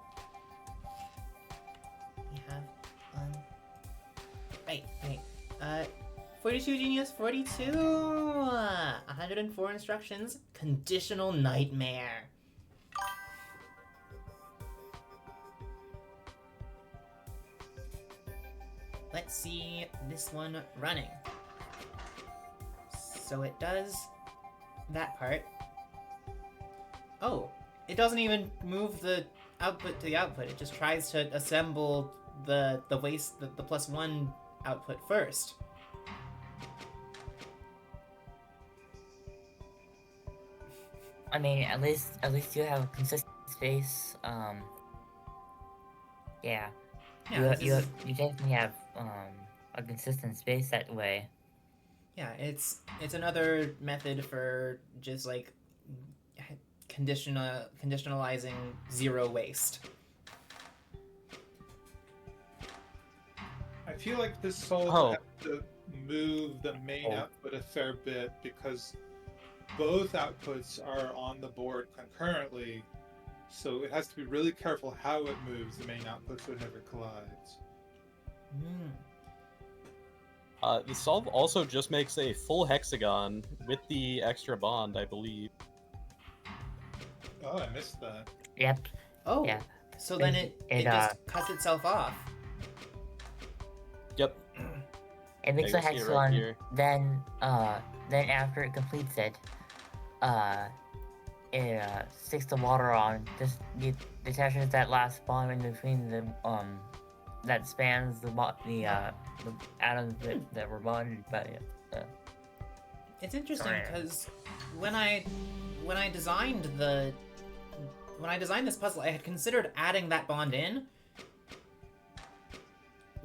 right, 42 Genius 42, 104 instructions, conditional nightmare. Let's see this one running. So it does that part. Oh, it doesn't even move the output to the output. It just tries to assemble the waste, the +1 output first. I mean, at least you have a consistent space. Yeah. Yeah, You definitely have a consistent space that way. Yeah, it's another method for just like conditionalizing 0 waste. I feel like this solve Oh. has to move the main Oh. output a fair bit because both outputs are on the board concurrently. So it has to be really careful how it moves the main output so it never collides. Hmm. The solve also just makes a full hexagon with the extra bond, I believe. Oh, I missed that. Yep. Oh, Yeah. so then it just cuts itself off. Yep. It makes Yeah, a you see it right hexagon. here. Then after it completes it, it sticks the water on. Just detaches that last bond in between the that spans the atoms that were bonded by it. It's interesting Sorry. because when I designed this puzzle, I had considered adding that bond in,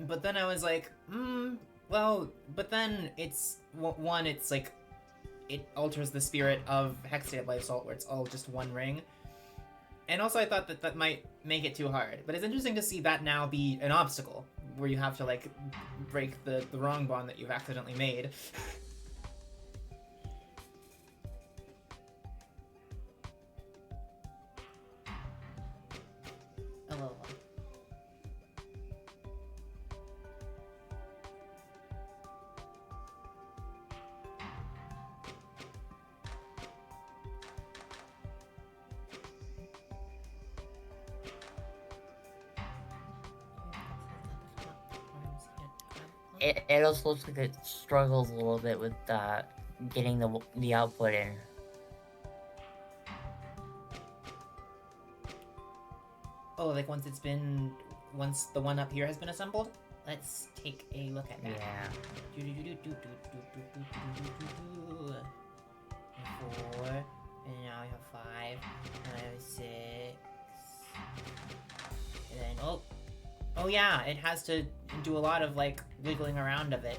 but then I was like, well, but then it's one, it's like it alters the spirit of Hexstabilized salt, where it's all just one ring. And also I thought that might make it too hard. But it's interesting to see that now be an obstacle, where you have to, like, break the wrong bond that you've accidentally made. Oh. It also looks like it struggles a little bit with getting the output in. Oh, like once the one up here has been assembled? Let's take a look at that. Yeah. Four, and now we have 5, and I have 6, and then, oh yeah, it has to do a lot of, like, wiggling around of it.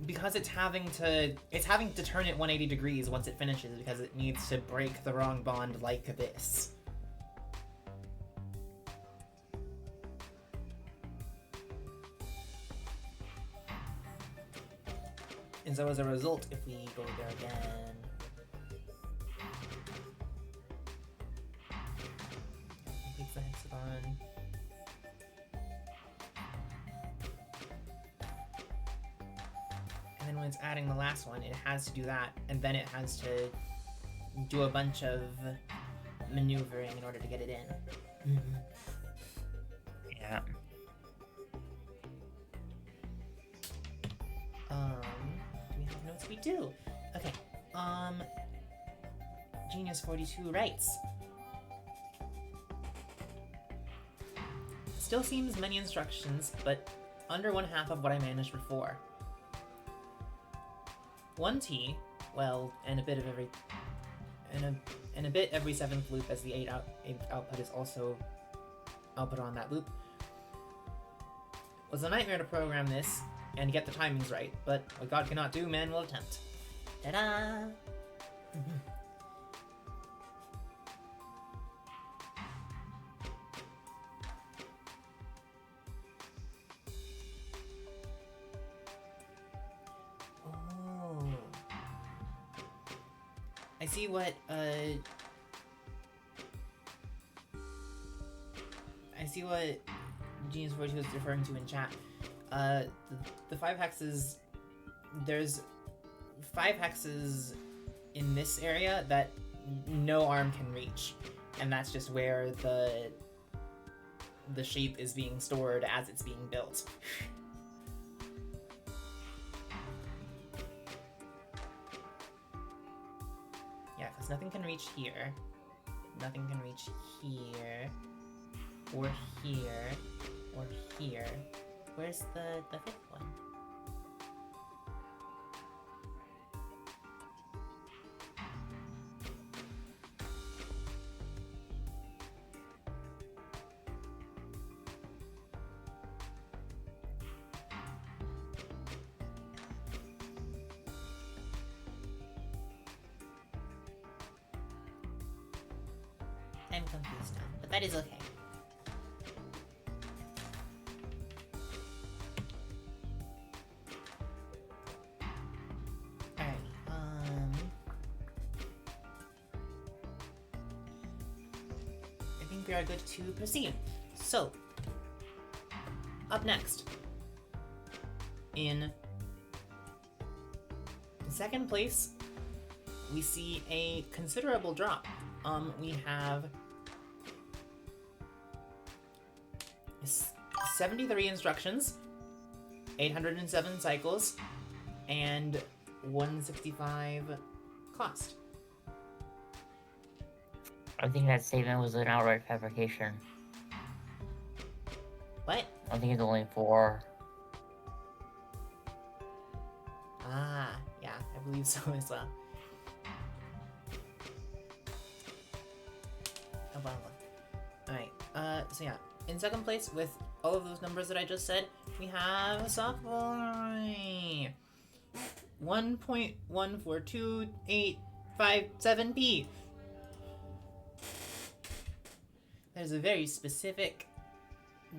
Because it's having to turn it 180 degrees once it finishes, because it needs to break the wrong bond like this. And so as a result, if we go there again, completes the hexagon. And then when it's adding the last one, it has to do that, and then it has to do a bunch of maneuvering in order to get it in. Yeah. Do we have notes? We do. Okay. Genius 42 writes. Still seems many instructions, but under 1/2 of what I managed before. 1T, well, and a bit every 7th loop, as the 8th output is also output on that loop. Was a nightmare to program this and get the timings right, but what God cannot do, man will attempt. Ta-da! Oh. I see what, Genius 42 is referring to in chat. The 5 hexes, there's 5 hexes in this area that no arm can reach, and that's just where the shape is being stored as it's being built. Yeah, because nothing can reach here, nothing can reach here, or here, or here. Where's the 5th one? I'm confused now, but that is okay. we are good to proceed. So, up next, in second place, we see a considerable drop. We have 73 instructions, 807 cycles, and 165 cost. I think that statement was an outright fabrication. What? I think it's only 4. Ah, yeah, I believe so as well. Oh, wow. Alright, so yeah, in second place with all of those numbers that I just said, we have a sophomore. 1.142857p. There's a very specific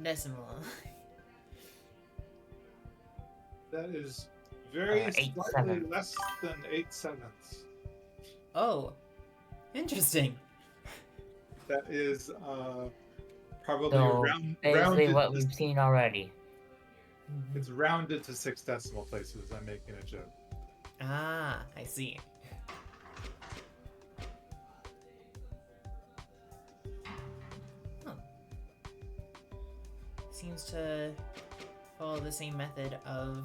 decimal. That is very 8 slightly 7. less than 8 sevenths. Oh, interesting. That is probably So, basically rounded. what we've seen already. It's rounded to 6 decimal places. I'm making a joke. Ah, I see. Huh. Seems to follow the same method of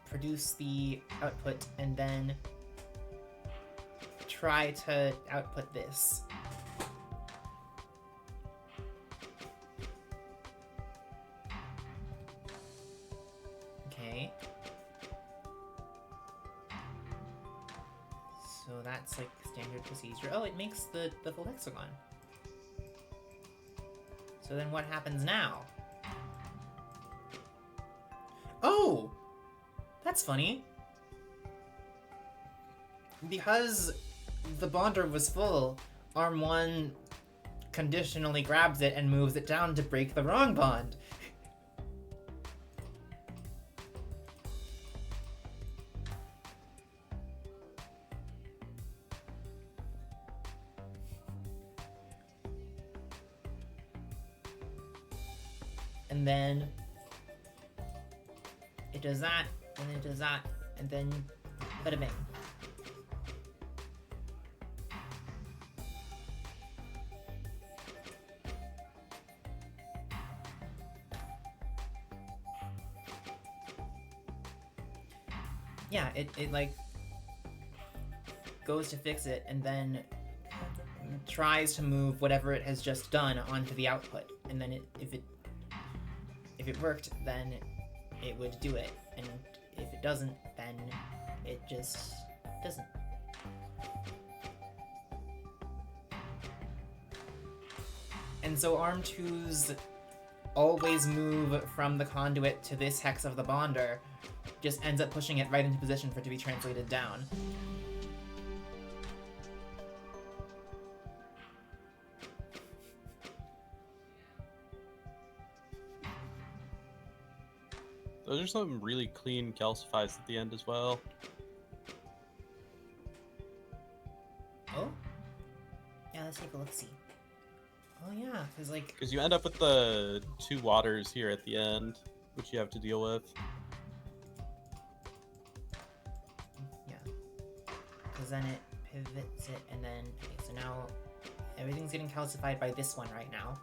produce the output and then try to output this. Okay. So that's like standard procedure. Oh, it makes the full hexagon. So then what happens now? Oh! That's funny. Because the bonder was full, Arm 1 conditionally grabs it and moves it down to break the wrong bond. And then it does that, and then it does that, and then bada bing. Yeah, it like goes to fix it and then tries to move whatever it has just done onto the output, and then if it worked, then it would do it, and if it doesn't, then it just doesn't. And so Arm 2's always move from the conduit to this hex of the bonder just ends up pushing it right into position for it to be translated down. Those are some really clean calcifies at the end as well. Oh? Yeah, let's take a look-see. Oh yeah, because like... Because you end up with the 2 waters here at the end, which you have to deal with. Yeah. Because then it pivots it, and then... Okay, so now everything's getting calcified by this one right now.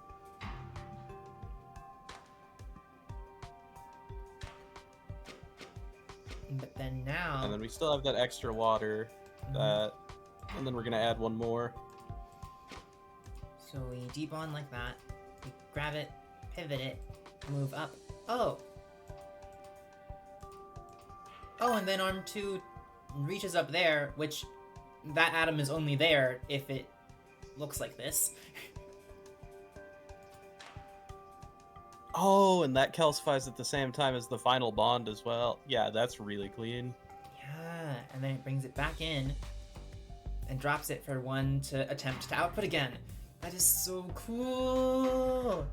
But then now... And then we still have that extra water, that... And then we're gonna add one more. So we debond like that, we grab it, pivot it, move up. Oh! Oh, and then Arm 2 reaches up there, which that atom is only there if it looks like this. Oh, and that calcifies at the same time as the final bond as well. Yeah, that's really clean. Yeah, and then it brings it back in and drops it for one to attempt to output again. That is so cool!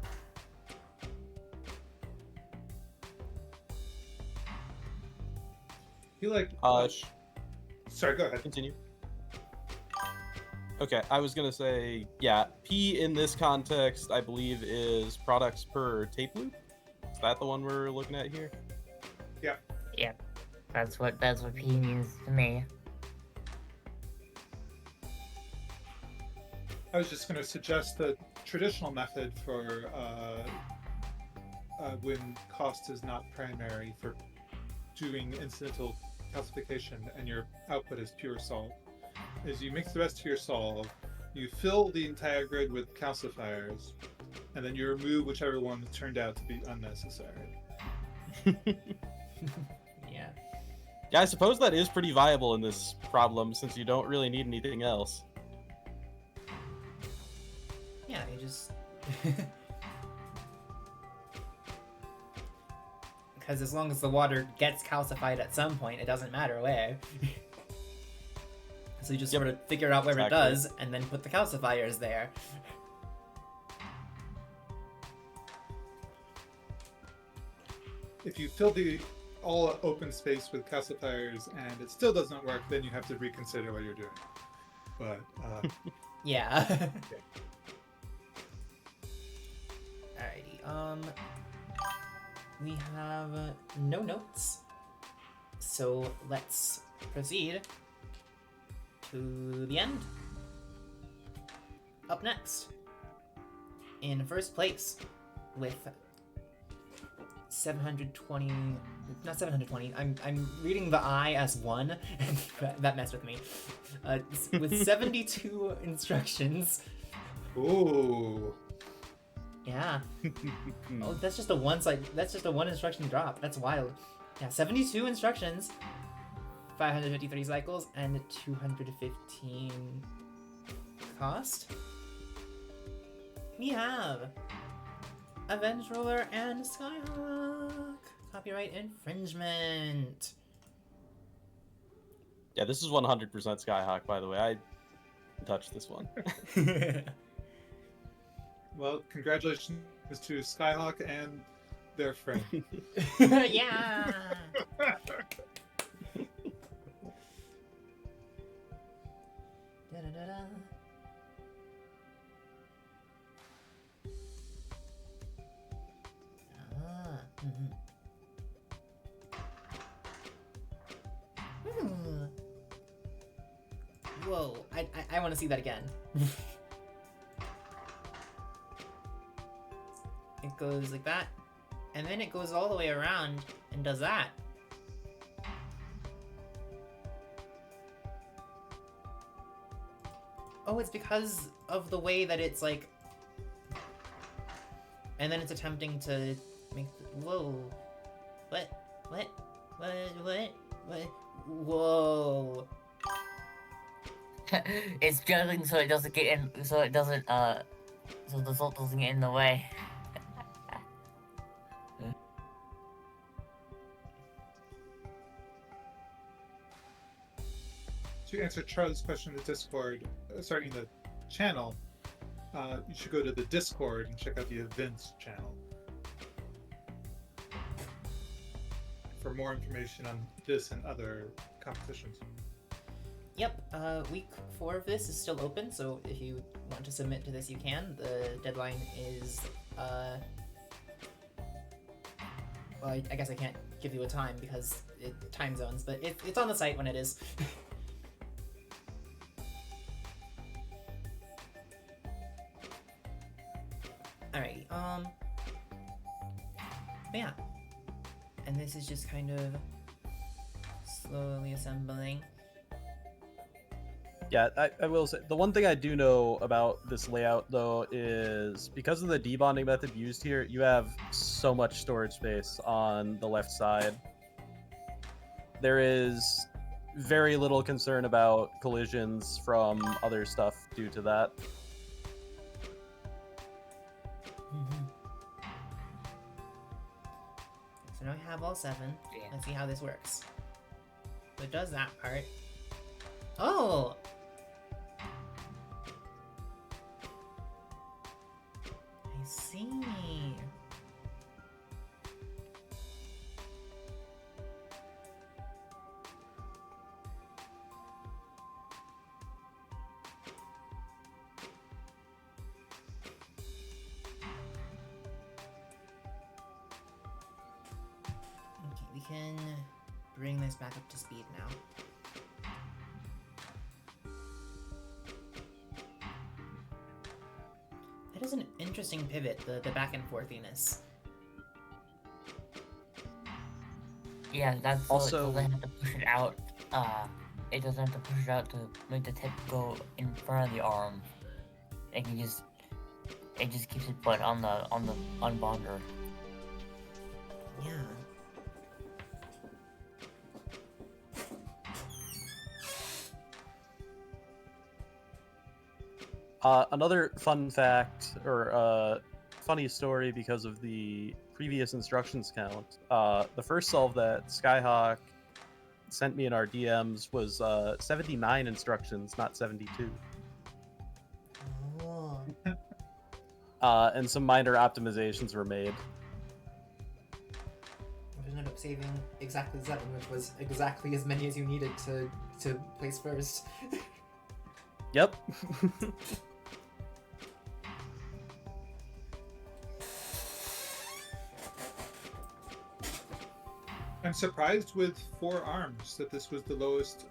I feel like. Uh, Sorry, go ahead. continue. Okay, I was gonna say, yeah, P in this context, I believe, is products per tape loop. Is that the one we're looking at here? Yep. That's what P means to me. I was just going to suggest the traditional method for when cost is not primary for doing incidental calcification and your output is pure salt, is you mix the rest of your solve, you fill the entire grid with calcifiers, and then you remove whichever one turned out to be unnecessary. Yeah. Yeah, I suppose that is pretty viable in this problem since you don't really need anything else. Yeah, you just. Because as long as the water gets calcified at some point, it doesn't matter where. So you just sort of figure out where Exactly. it does, and then put the calcifiers there. If you fill the all open space with calcifiers and it still doesn't work, then you have to reconsider what you're doing. But Yeah. Alrighty, we have no notes, so let's proceed to the end. Up next, in first place, with 720, not 720, I'm reading the I as 1, and that messed with me. With 72 instructions. ooh, Yeah. Oh, that's just a one instruction drop. That's wild. Yeah, 72 instructions, 553 cycles, and 215 cost. We have Avenge Roller and Skyhawk. Copyright infringement. Yeah, this is 100% Skyhawk, by the way. I touched this one. well, congratulations to Skyhawk and their friend. Yeah. Da-da-da-da. Mhm. Hmm. Whoa, I want to see that again. It goes like that, and then it goes all the way around and does that. Oh, it's because of the way that it's like... And then it's attempting to make... Whoa. What? What? Whoa. It's juggling so it doesn't get in, so it doesn't, so the salt doesn't get in the way. To answer Charlie's question in the Discord, sorry, in the channel, you should go to the Discord and check out the events channel for more information on this and other competitions. Yep, week 4 of this is still open, so if you want to submit to this, you can. The deadline is, well, I guess I can't give you a time because time zones, but it's on the site when it is. Alrighty, but yeah. And this is just kind of slowly assembling. Yeah, I will say, the one thing I do know about this layout, though, is because of the debonding method used here, you have so much storage space on the left side. There is very little concern about collisions from other stuff due to that. So now I have all 7. Yeah. Let's see how this works. So it does that part. Oh! I see. can bring this back up to speed now. That is an interesting pivot, the back and forthiness. Yeah, that's Also- so they have to push it out. It doesn't have to push it out to make the tip go in front of the arm. It just keeps it put on the unbonder. Yeah. Another fun fact, or funny story because of the previous instructions count. The first solve that Skyhawk sent me in our DMs was 79 instructions, not 72. Oh. And some minor optimizations were made. Which ended up saving exactly 7, which was exactly as many as you needed to place first. Yep. I'm surprised with 4 arms that this was the lowest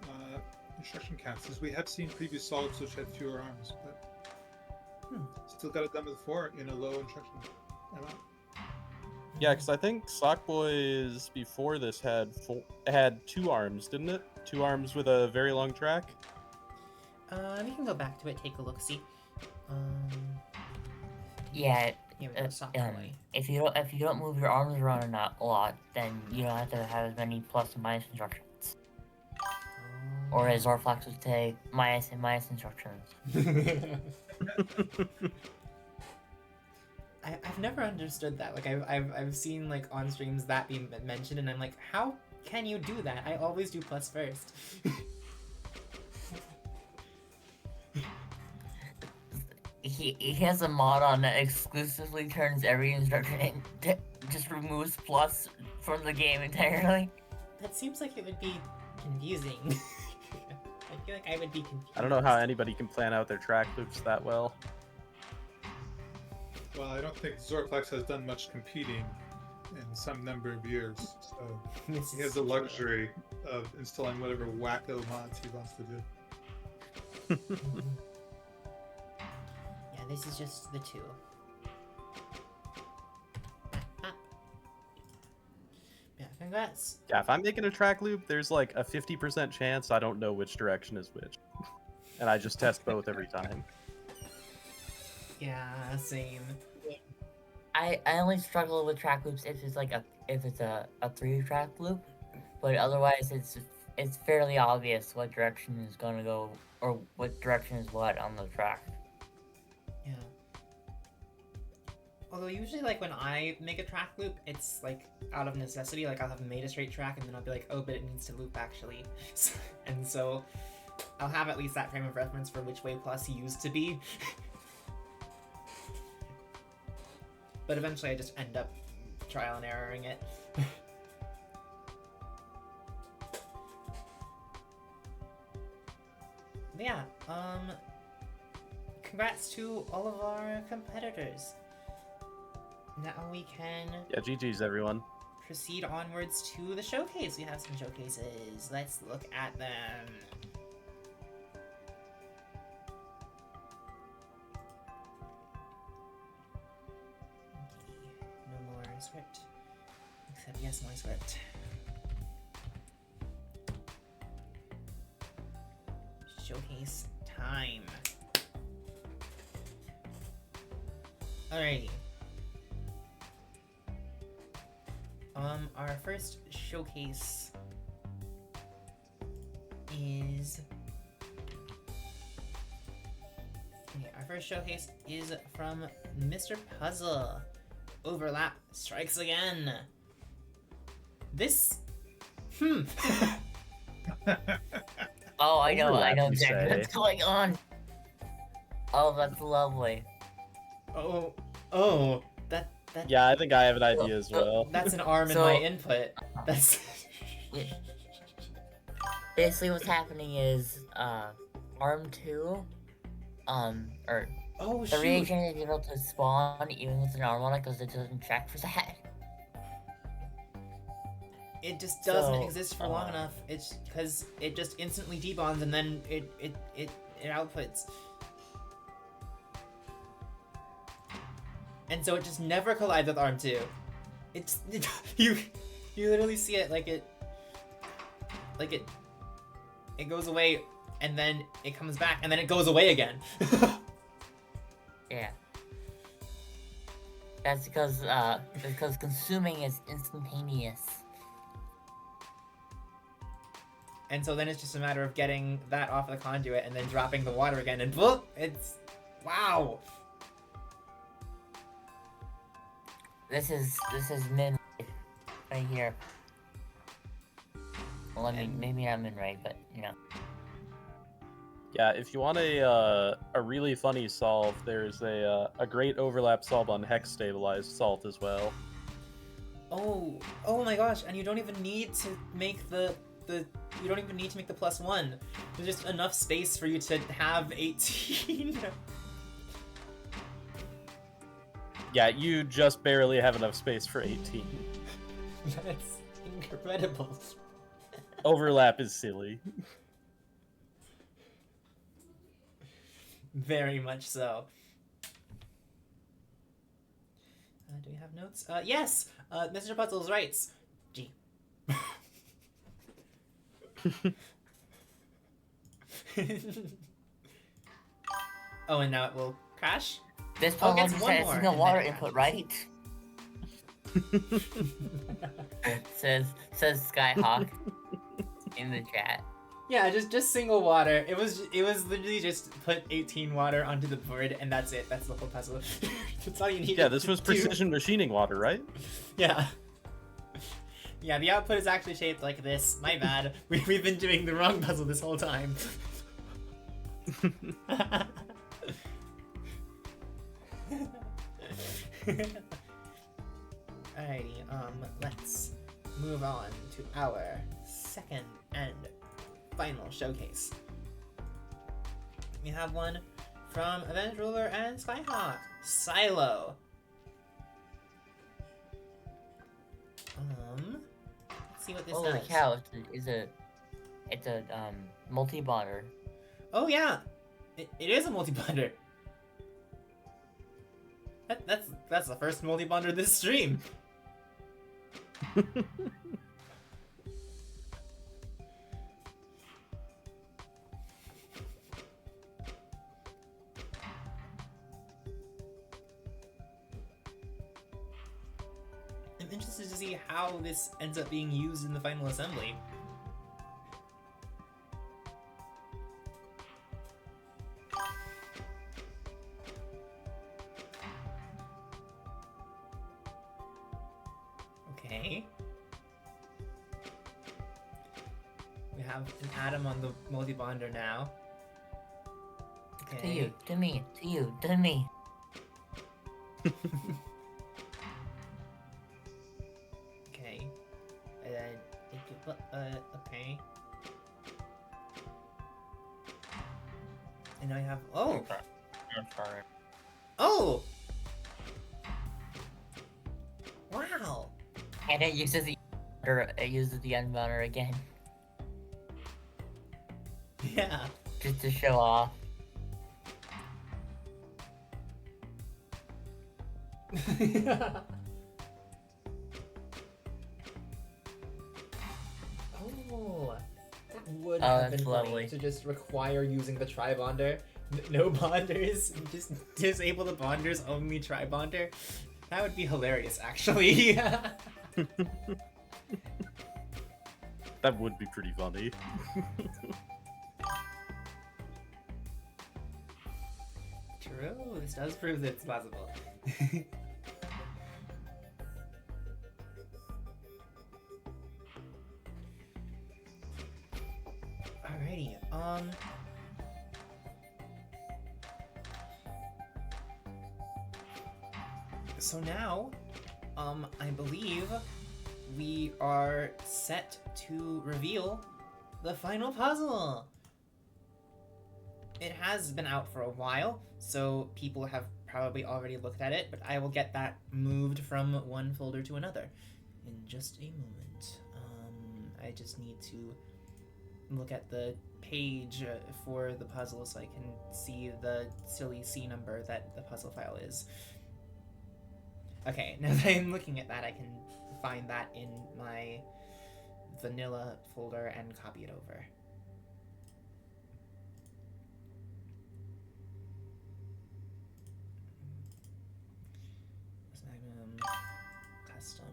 instruction count, since we have seen previous solves which had fewer arms, but still got it done with 4 in a low instruction amount. Yeah, because I think Sockboys before this had 2 arms, didn't it? 2 arms with a very long track. We can go back to it, take a look, see. Yeah. Here we go, soft boy. If you don't move your arms around a lot, then you don't have to have as many plus and minus instructions. Or as Zorflax would say, minus and minus instructions. I've never understood that. Like I've seen like on streams that being mentioned, and I'm like, how can you do that? I always do plus first. He has a mod on that exclusively turns every instruction into just removes plus from the game entirely. That seems like it would be confusing. I feel like I would be confused. I don't know how anybody can plan out their track loops that well. Well, I don't think Zorflex has done much competing in some number of years, so he has the luxury of installing whatever wacko mods he wants to do. Yeah, this is just the 2. Yeah, congrats. Yeah, if I'm making a track loop, there's like a 50% chance I don't know which direction is which. And I just test both every time. Yeah, same. I only struggle with track loops if it's like a 3-track loop, but otherwise it's fairly obvious what direction is gonna go or what direction is what on the track. Yeah. Although usually, like, when I make a track loop, it's, like, out of necessity. Like, I'll have made a straight track, and then I'll be like, oh, but it needs to loop, actually. And so, I'll have at least that frame of reference for which way plus used to be. But eventually, I just end up trial and erroring it. But yeah, congrats to all of our competitors. Now we can Yeah, GG's everyone. proceed onwards to the showcase. We have some showcases. Let's look at them. No more script. Except yes, my script. Showcase time. Alrighty. Our first showcase is... Okay, our first showcase is from Mr. Puzzle. Overlap strikes again. This... Oh, I know Overlap, you exactly say. what's going on. Oh, that's lovely. Oh, that Yeah, I think I have an idea as well. that's an arm in So- my input. That's... Basically, what's happening is, arm 2, or Oh, the shoot. reagent is able to spawn even with an arm on it because it doesn't check for that. it just doesn't So, exist for long enough. It's because it just instantly debonds and then it outputs. And so it just never collides with Arm 2. You literally see it like it goes away and then it comes back and then it goes away again. Yeah. That's because consuming is instantaneous. And so then it's just a matter of getting that off the conduit and then dropping the water again and boom, it's wow. This is min right here. Well, I mean, maybe not min right, but you know. Yeah, if you want a really funny solve, there's a great overlap solve on hex-stabilized salt as well. Oh my gosh! And you don't even need to make the you don't even need to make the +1. There's just enough space for you to have 18. Yeah, you just barely have enough space for 18. That's incredible. Overlap is silly. Very much so. Do we have notes? Yes! Mr. Puzzles writes, G. Oh, and now it will crash? This Oh, it puzzle gets just one had a more, single and water then it input, crashes. right? says Skyhawk in the chat. Yeah, just single water. It was literally just put 18 water onto the board and that's it. That's the whole puzzle. That's all you need. Yeah, this was precision machining water, right? Yeah. Yeah, the output is actually shaped like this. My bad. We've been doing the wrong puzzle this whole time. Alrighty, let's move on to our second and final showcase. We have one from Avenge Ruler and Skyhawk, Silo. Let's see what this Holy does. cow! It's a multi-bonder. Oh yeah, it is a multi-bonder. That's the first multi-bonder this stream. I'm interested to see how this ends up being used in the final assembly. Okay. We have an atom on the multi-bonder now. To Okay. you, to me, to you, to me. Okay. Okay. And now I have. Oh! I'm sorry. Oh! Wow! And it uses the unbounder again, Yeah. just to show off. Oh, that would Oh, have that's been funny lovely. to just require using the tri-bonder. No bonders, just disable the bonders, only tri-bonder. That would be hilarious, actually. That would be pretty funny. True, this does prove that it's possible. Alrighty, so now, I believe we are set to reveal the final puzzle. It has been out for a while, so people have probably already looked at it, but I will get that moved from one folder to another in just a moment. I just need to look at the page for the puzzle so I can see the silly C number that the puzzle file is. Okay, now that I'm looking at that, I can find that in my vanilla folder and copy it over. Magnum custom.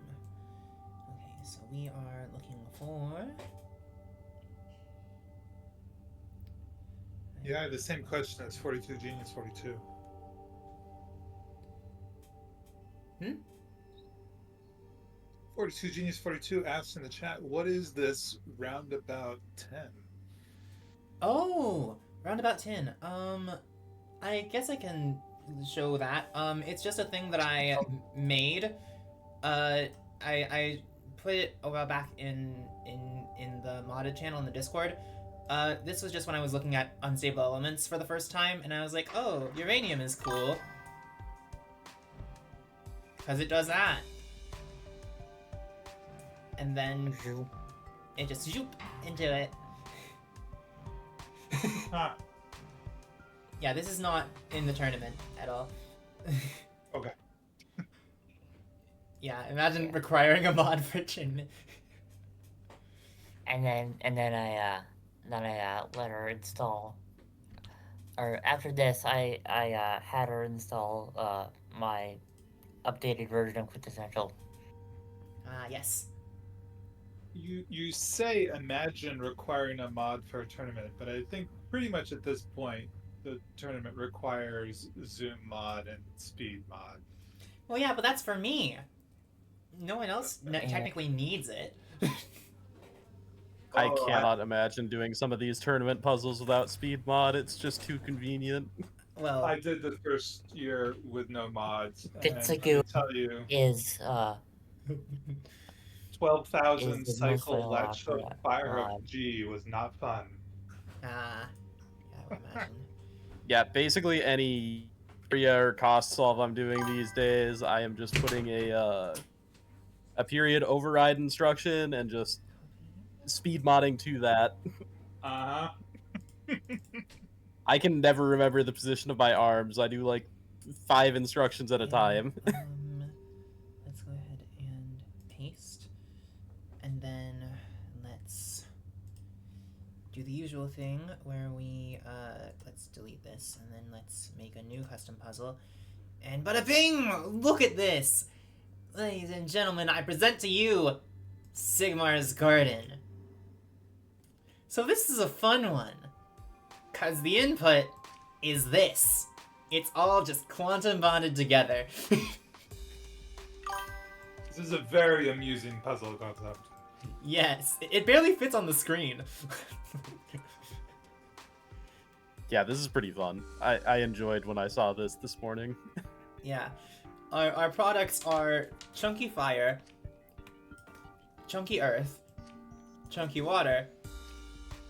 Okay, so we are looking for. Yeah, I have the same question as 42 Genius 42. Hmm? 42 Genius 42 asks in the chat, what is this roundabout 10? Oh, roundabout 10. I guess I can show that. It's just a thing that I made. I put it a while back in the modded channel in the Discord. This was just when I was looking at unstable elements for the first time, and I was like, oh, uranium is cool. Because it does that. And then it just zoop into it. Ah, Yeah, this is not in the tournament at all. okay. Yeah, imagine requiring a mod for tournament. And then I let her install. Or after this, I had her install my updated version of Quintessential. Yes. You say imagine requiring a mod for a tournament, but I think pretty much at this point the tournament requires zoom mod and speed mod. Well, yeah, but that's for me. No one else technically needs it. I Oh, cannot imagine doing some of these tournament puzzles without speed mod. It's just too convenient. Well, I did the first year with no mods, and Kitsugu I tell you, is 12,000 is the most cycle fun Let's Show Fire mod. of G was not fun. yeah, I would imagine. Yeah, basically any area or cost solve I'm doing these days, I am just putting a period override instruction and just speed modding to that. Uh-huh. I can never remember the position of my arms. I do like 5 instructions at a And, time. let's go ahead and paste. And then let's do the usual thing where we, let's delete this and then let's make a new custom puzzle. And bada bing! Look at this! Ladies and gentlemen, I present to you Sigmar's Garden. So this is a fun one, cause the input is this. It's all just quantum bonded together. This is a very amusing puzzle concept. Yes, it barely fits on the screen. Yeah, this is pretty fun. I enjoyed when I saw this morning. Yeah. Our products are Chunky Fire, Chunky Earth, Chunky Water,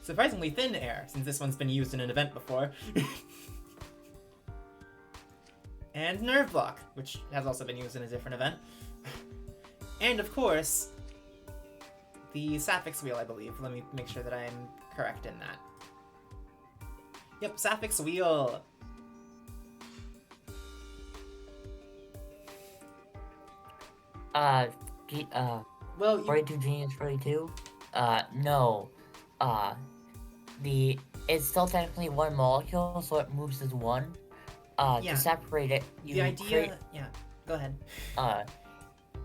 surprisingly Thin Air, since this one's been used in an event before, and Nerve Block, which has also been used in a different event. And of course, the Sapphics Wheel, I believe. Let me make sure that I'm correct in that. Yep, Sapphics Wheel. Well, you, 42 Genius 42? No. It's still technically one molecule, so it moves as one. Yeah. To separate it, the idea... Yeah, go ahead.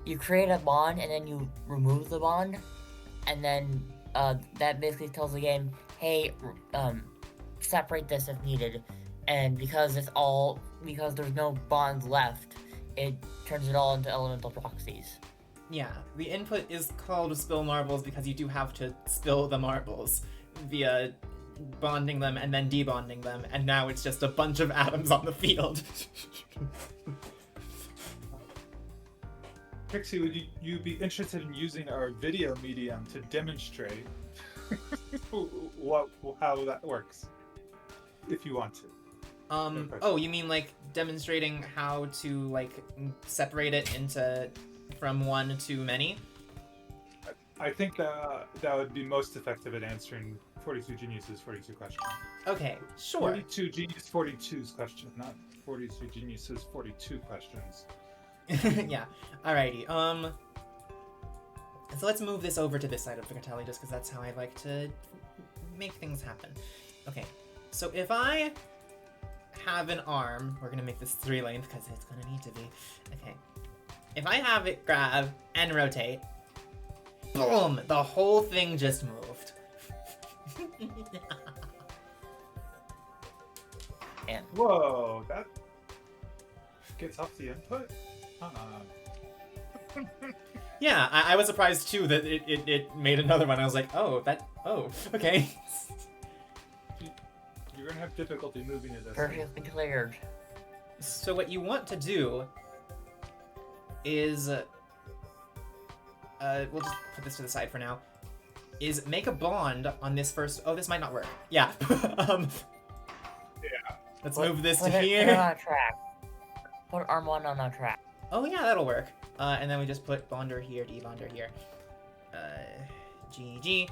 You create a bond and then you remove the bond, and then that basically tells the game, hey, separate this if needed. And because there's no bonds left, it turns it all into elemental proxies. Yeah, the input is called spill marbles because you do have to spill the marbles via bonding them and then debonding them, and now it's just a bunch of atoms on the field. Pixie, would you be interested in using our video medium to demonstrate how that works? If you want to. Oh, you mean like demonstrating how to like separate it into from one to many? I think that would be most effective at answering 42 Genius's 42 question. Okay, sure. 42 Genius 42's question, not 42 Genius's 42 questions. Yeah. Alrighty. So let's move this over to this side of the cartelli just because that's how I like to make things happen. Okay. So if I have an arm, we're gonna make this 3 length because it's gonna need to be. Okay. If I have it grab and rotate, boom! The whole thing just moved. And Whoa, that gets off the input? Yeah, I was surprised too that it made another one. I was like, oh, okay. You're gonna have difficulty moving it this way. perfectly cleared. So what you want to do is, we'll just put this to the side for now, is make a bond on this first. Oh, this might not work. Yeah. Yeah. Let's move this to Put it here. on a track. Put arm 1 on a track. Oh yeah, that'll work. And then we just put bonder here, debonder here. GG.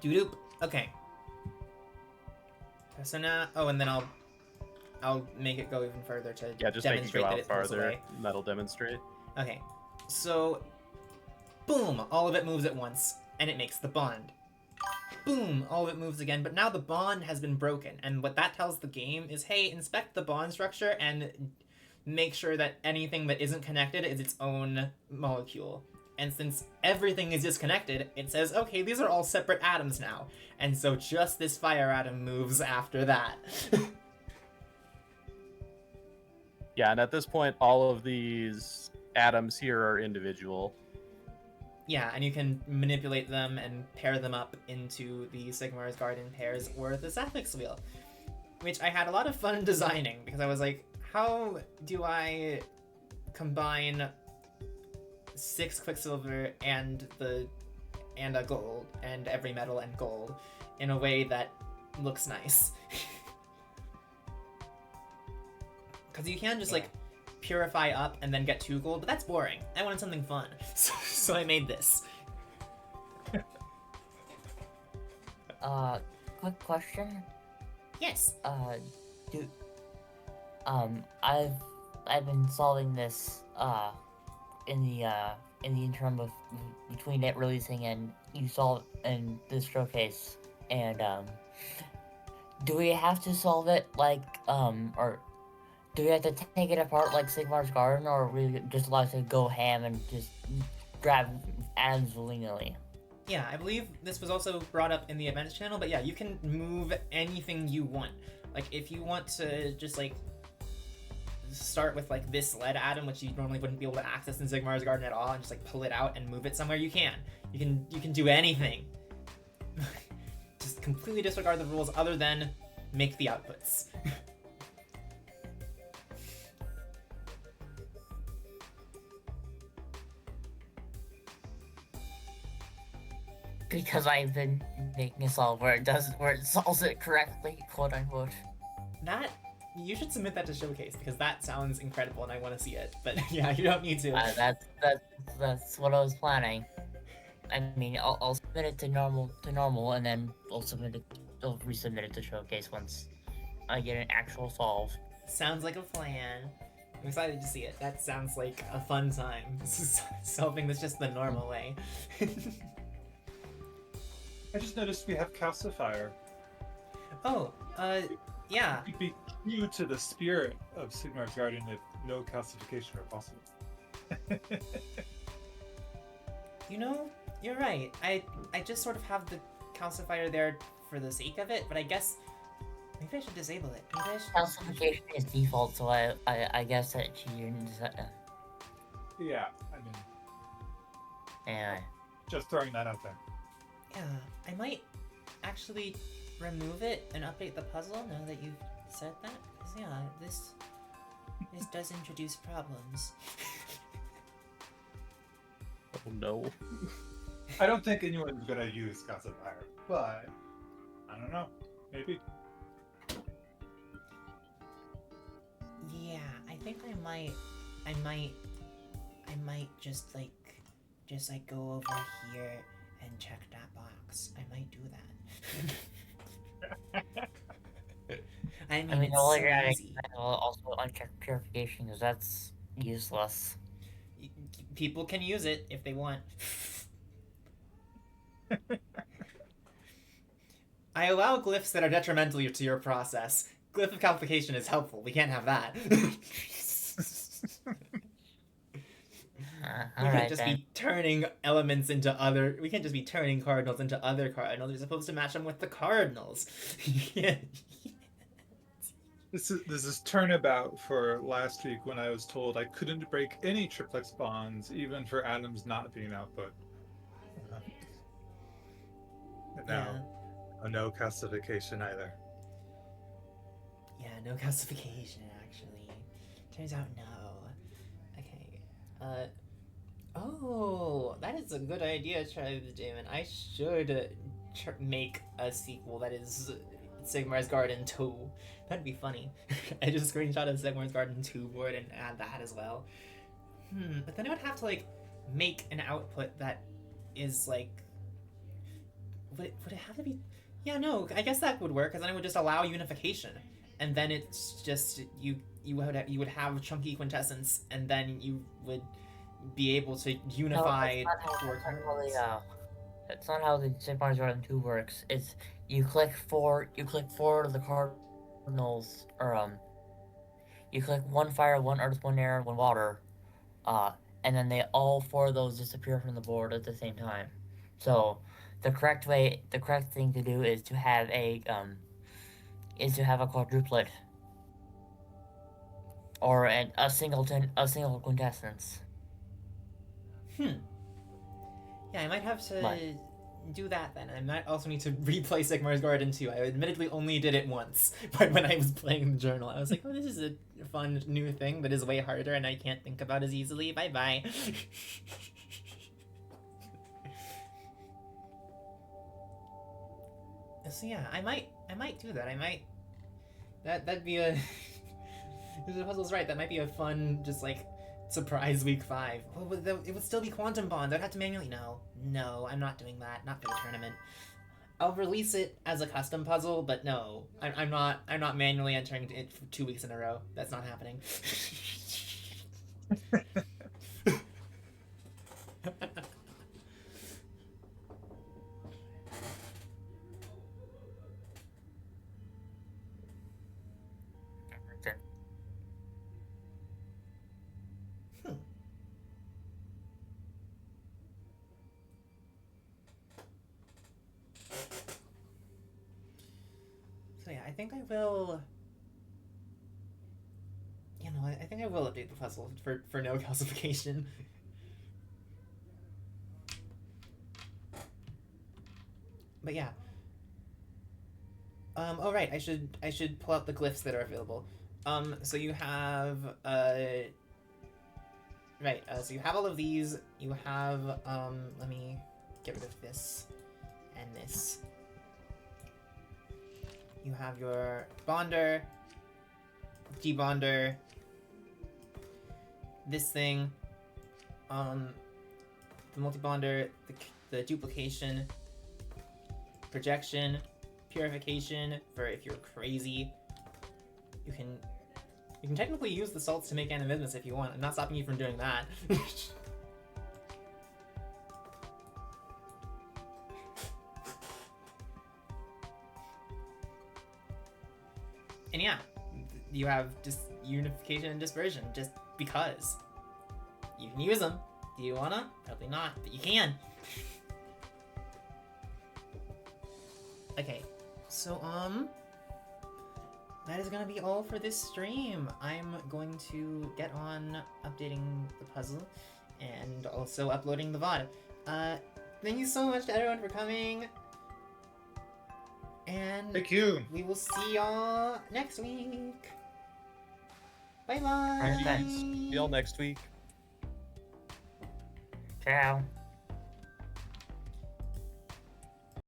Doop. Okay. So now, oh, and then I'll make it go even further to Yeah, just make it demonstrate go that out it pulls farther. away. That'll demonstrate. Okay. So, boom! All of it moves at once, and it makes the bond. Boom! All of it moves again, but now the bond has been broken, and what that tells the game is, hey, inspect the bond structure and make sure that anything that isn't connected is its own molecule. And since everything is disconnected, it says, okay, these are all separate atoms now. And so just this fire atom moves after that. Yeah, and at this point, all of these atoms here are individual. Yeah, and you can manipulate them and pair them up into the Sigmar's Garden pairs or the Sapphics wheel. Which I had a lot of fun designing, because I was like, how do I combine 6 Quicksilver and a gold, and every metal and gold, in a way that looks nice? Because you can just, like, purify up and then get 2 gold, but that's boring. I wanted something fun, so I made this. Quick question. Yes. I've been solving this, in the interim of between it releasing and you solve in this showcase, and, do we have to solve it, like, or do we have to take it apart like Sigmar's Garden, or are we just allowed to go ham and just grab atoms willy-nilly? Yeah, I believe this was also brought up in the events channel, but yeah, you can move anything you want. Like, if you want to just, like, start with, like, this lead atom, which you normally wouldn't be able to access in Sigmar's Garden at all, and just, like, pull it out and move it somewhere, you can. You can do anything. Just completely disregard the rules other than make the outputs. Because I've been making a solve where it solves it correctly, quote unquote. That, you should submit that to Showcase, because that sounds incredible and I want to see it. But yeah, you don't need to. That's what I was planning. I mean, I'll submit it to normal, and then I'll resubmit it to Showcase once I get an actual solve. Sounds like a plan. I'm excited to see it. That sounds like a fun time. Solving this just the normal way. I just noticed we have calcifier. Oh, yeah. It'd be true to the spirit of Sigmar's Garden if no calcification were possible. You know, you're right. I just sort of have the calcifier there for the sake of it, but I guess maybe I should disable it. Maybe I should... Calcification is default, so I guess that she didn't. Yeah, I mean, Anyway. just throwing that out there. Yeah, I might actually remove it and update the puzzle now that you've said that. Because yeah, this does introduce problems. Oh no. I don't think anyone's gonna use calcifier, but I don't know. Maybe. Yeah, I think I might just like just like go over here and check that box. I might do that. I mean, I mean, it's all so you're adding, easy. I'll also uncheck purification because that's useless. People can use it if they want. I allow glyphs that are detrimental to your process. Glyph of calcification is helpful. We can't have that. We can't Alright just then. be turning elements into other. We can't just be turning cardinals into other cardinals. We're supposed to match them with the cardinals. Yeah. This is turnabout for last week when I was told I couldn't break any triplex bonds, even for atoms not being output. And now, no calcification either. Yeah, no calcification, actually. Turns out no. Okay. Oh, that is a good idea, Charlie the Demon. I should make a sequel that is Sigmar's Garden 2. That'd be funny. I just screenshot of Sigmar's Garden 2 board and add that as well. But then I would have to, like, make an output that is, like... Would it have to be... Yeah, no, I guess that would work, because then it would just allow unification. And then it's just... You would have chunky quintessence, and then you would be able to unify four cards. That's not how the Sigmar's Garden 2 works. It's you click four of the cardinals, or you click one fire, one earth, one air, one water, and then all four of those disappear from the board at the same time. So the correct thing to do is to have a quadruplet, or a single quintessence. Yeah, I might have to do that then. I might also need to replay Sigmar's Garden 2. I admittedly only did it once, but when I was playing the journal, I was like, oh, this is a fun new thing that is way harder and I can't think about as easily. Bye-bye. So yeah, I might do that. That'd be a... The puzzle's right, that might be a fun, just like, surprise week 5. Oh, but it would still be Quantum Bond. I'd have to manually... No, I'm not doing that. Not for the tournament. I'll release it as a custom puzzle, but no. I'm not manually entering it for 2 weeks in a row. That's not happening. So yeah, I think I will... You know, I think I will update the puzzle for no calcification. But yeah. Oh right, I should pull out the glyphs that are available. So you have, right, so you have all of these. You have, let me get rid of this and this. You have your bonder, debonder, this thing, the multi-bonder, the duplication, projection, purification for if you're crazy. You can technically use the salts to make animismus if you want. I'm not stopping you from doing that. And yeah, you have just unification and dispersion, just because. You can use them. Do you wanna? Probably not, but you can. Okay, so, that is gonna be all for this stream. I'm going to get on updating the puzzle and also uploading the VOD. Thank you so much to everyone for coming. And Thank you. we will see y'all next week. Bye bye. Thanks. See y'all next week. Ciao.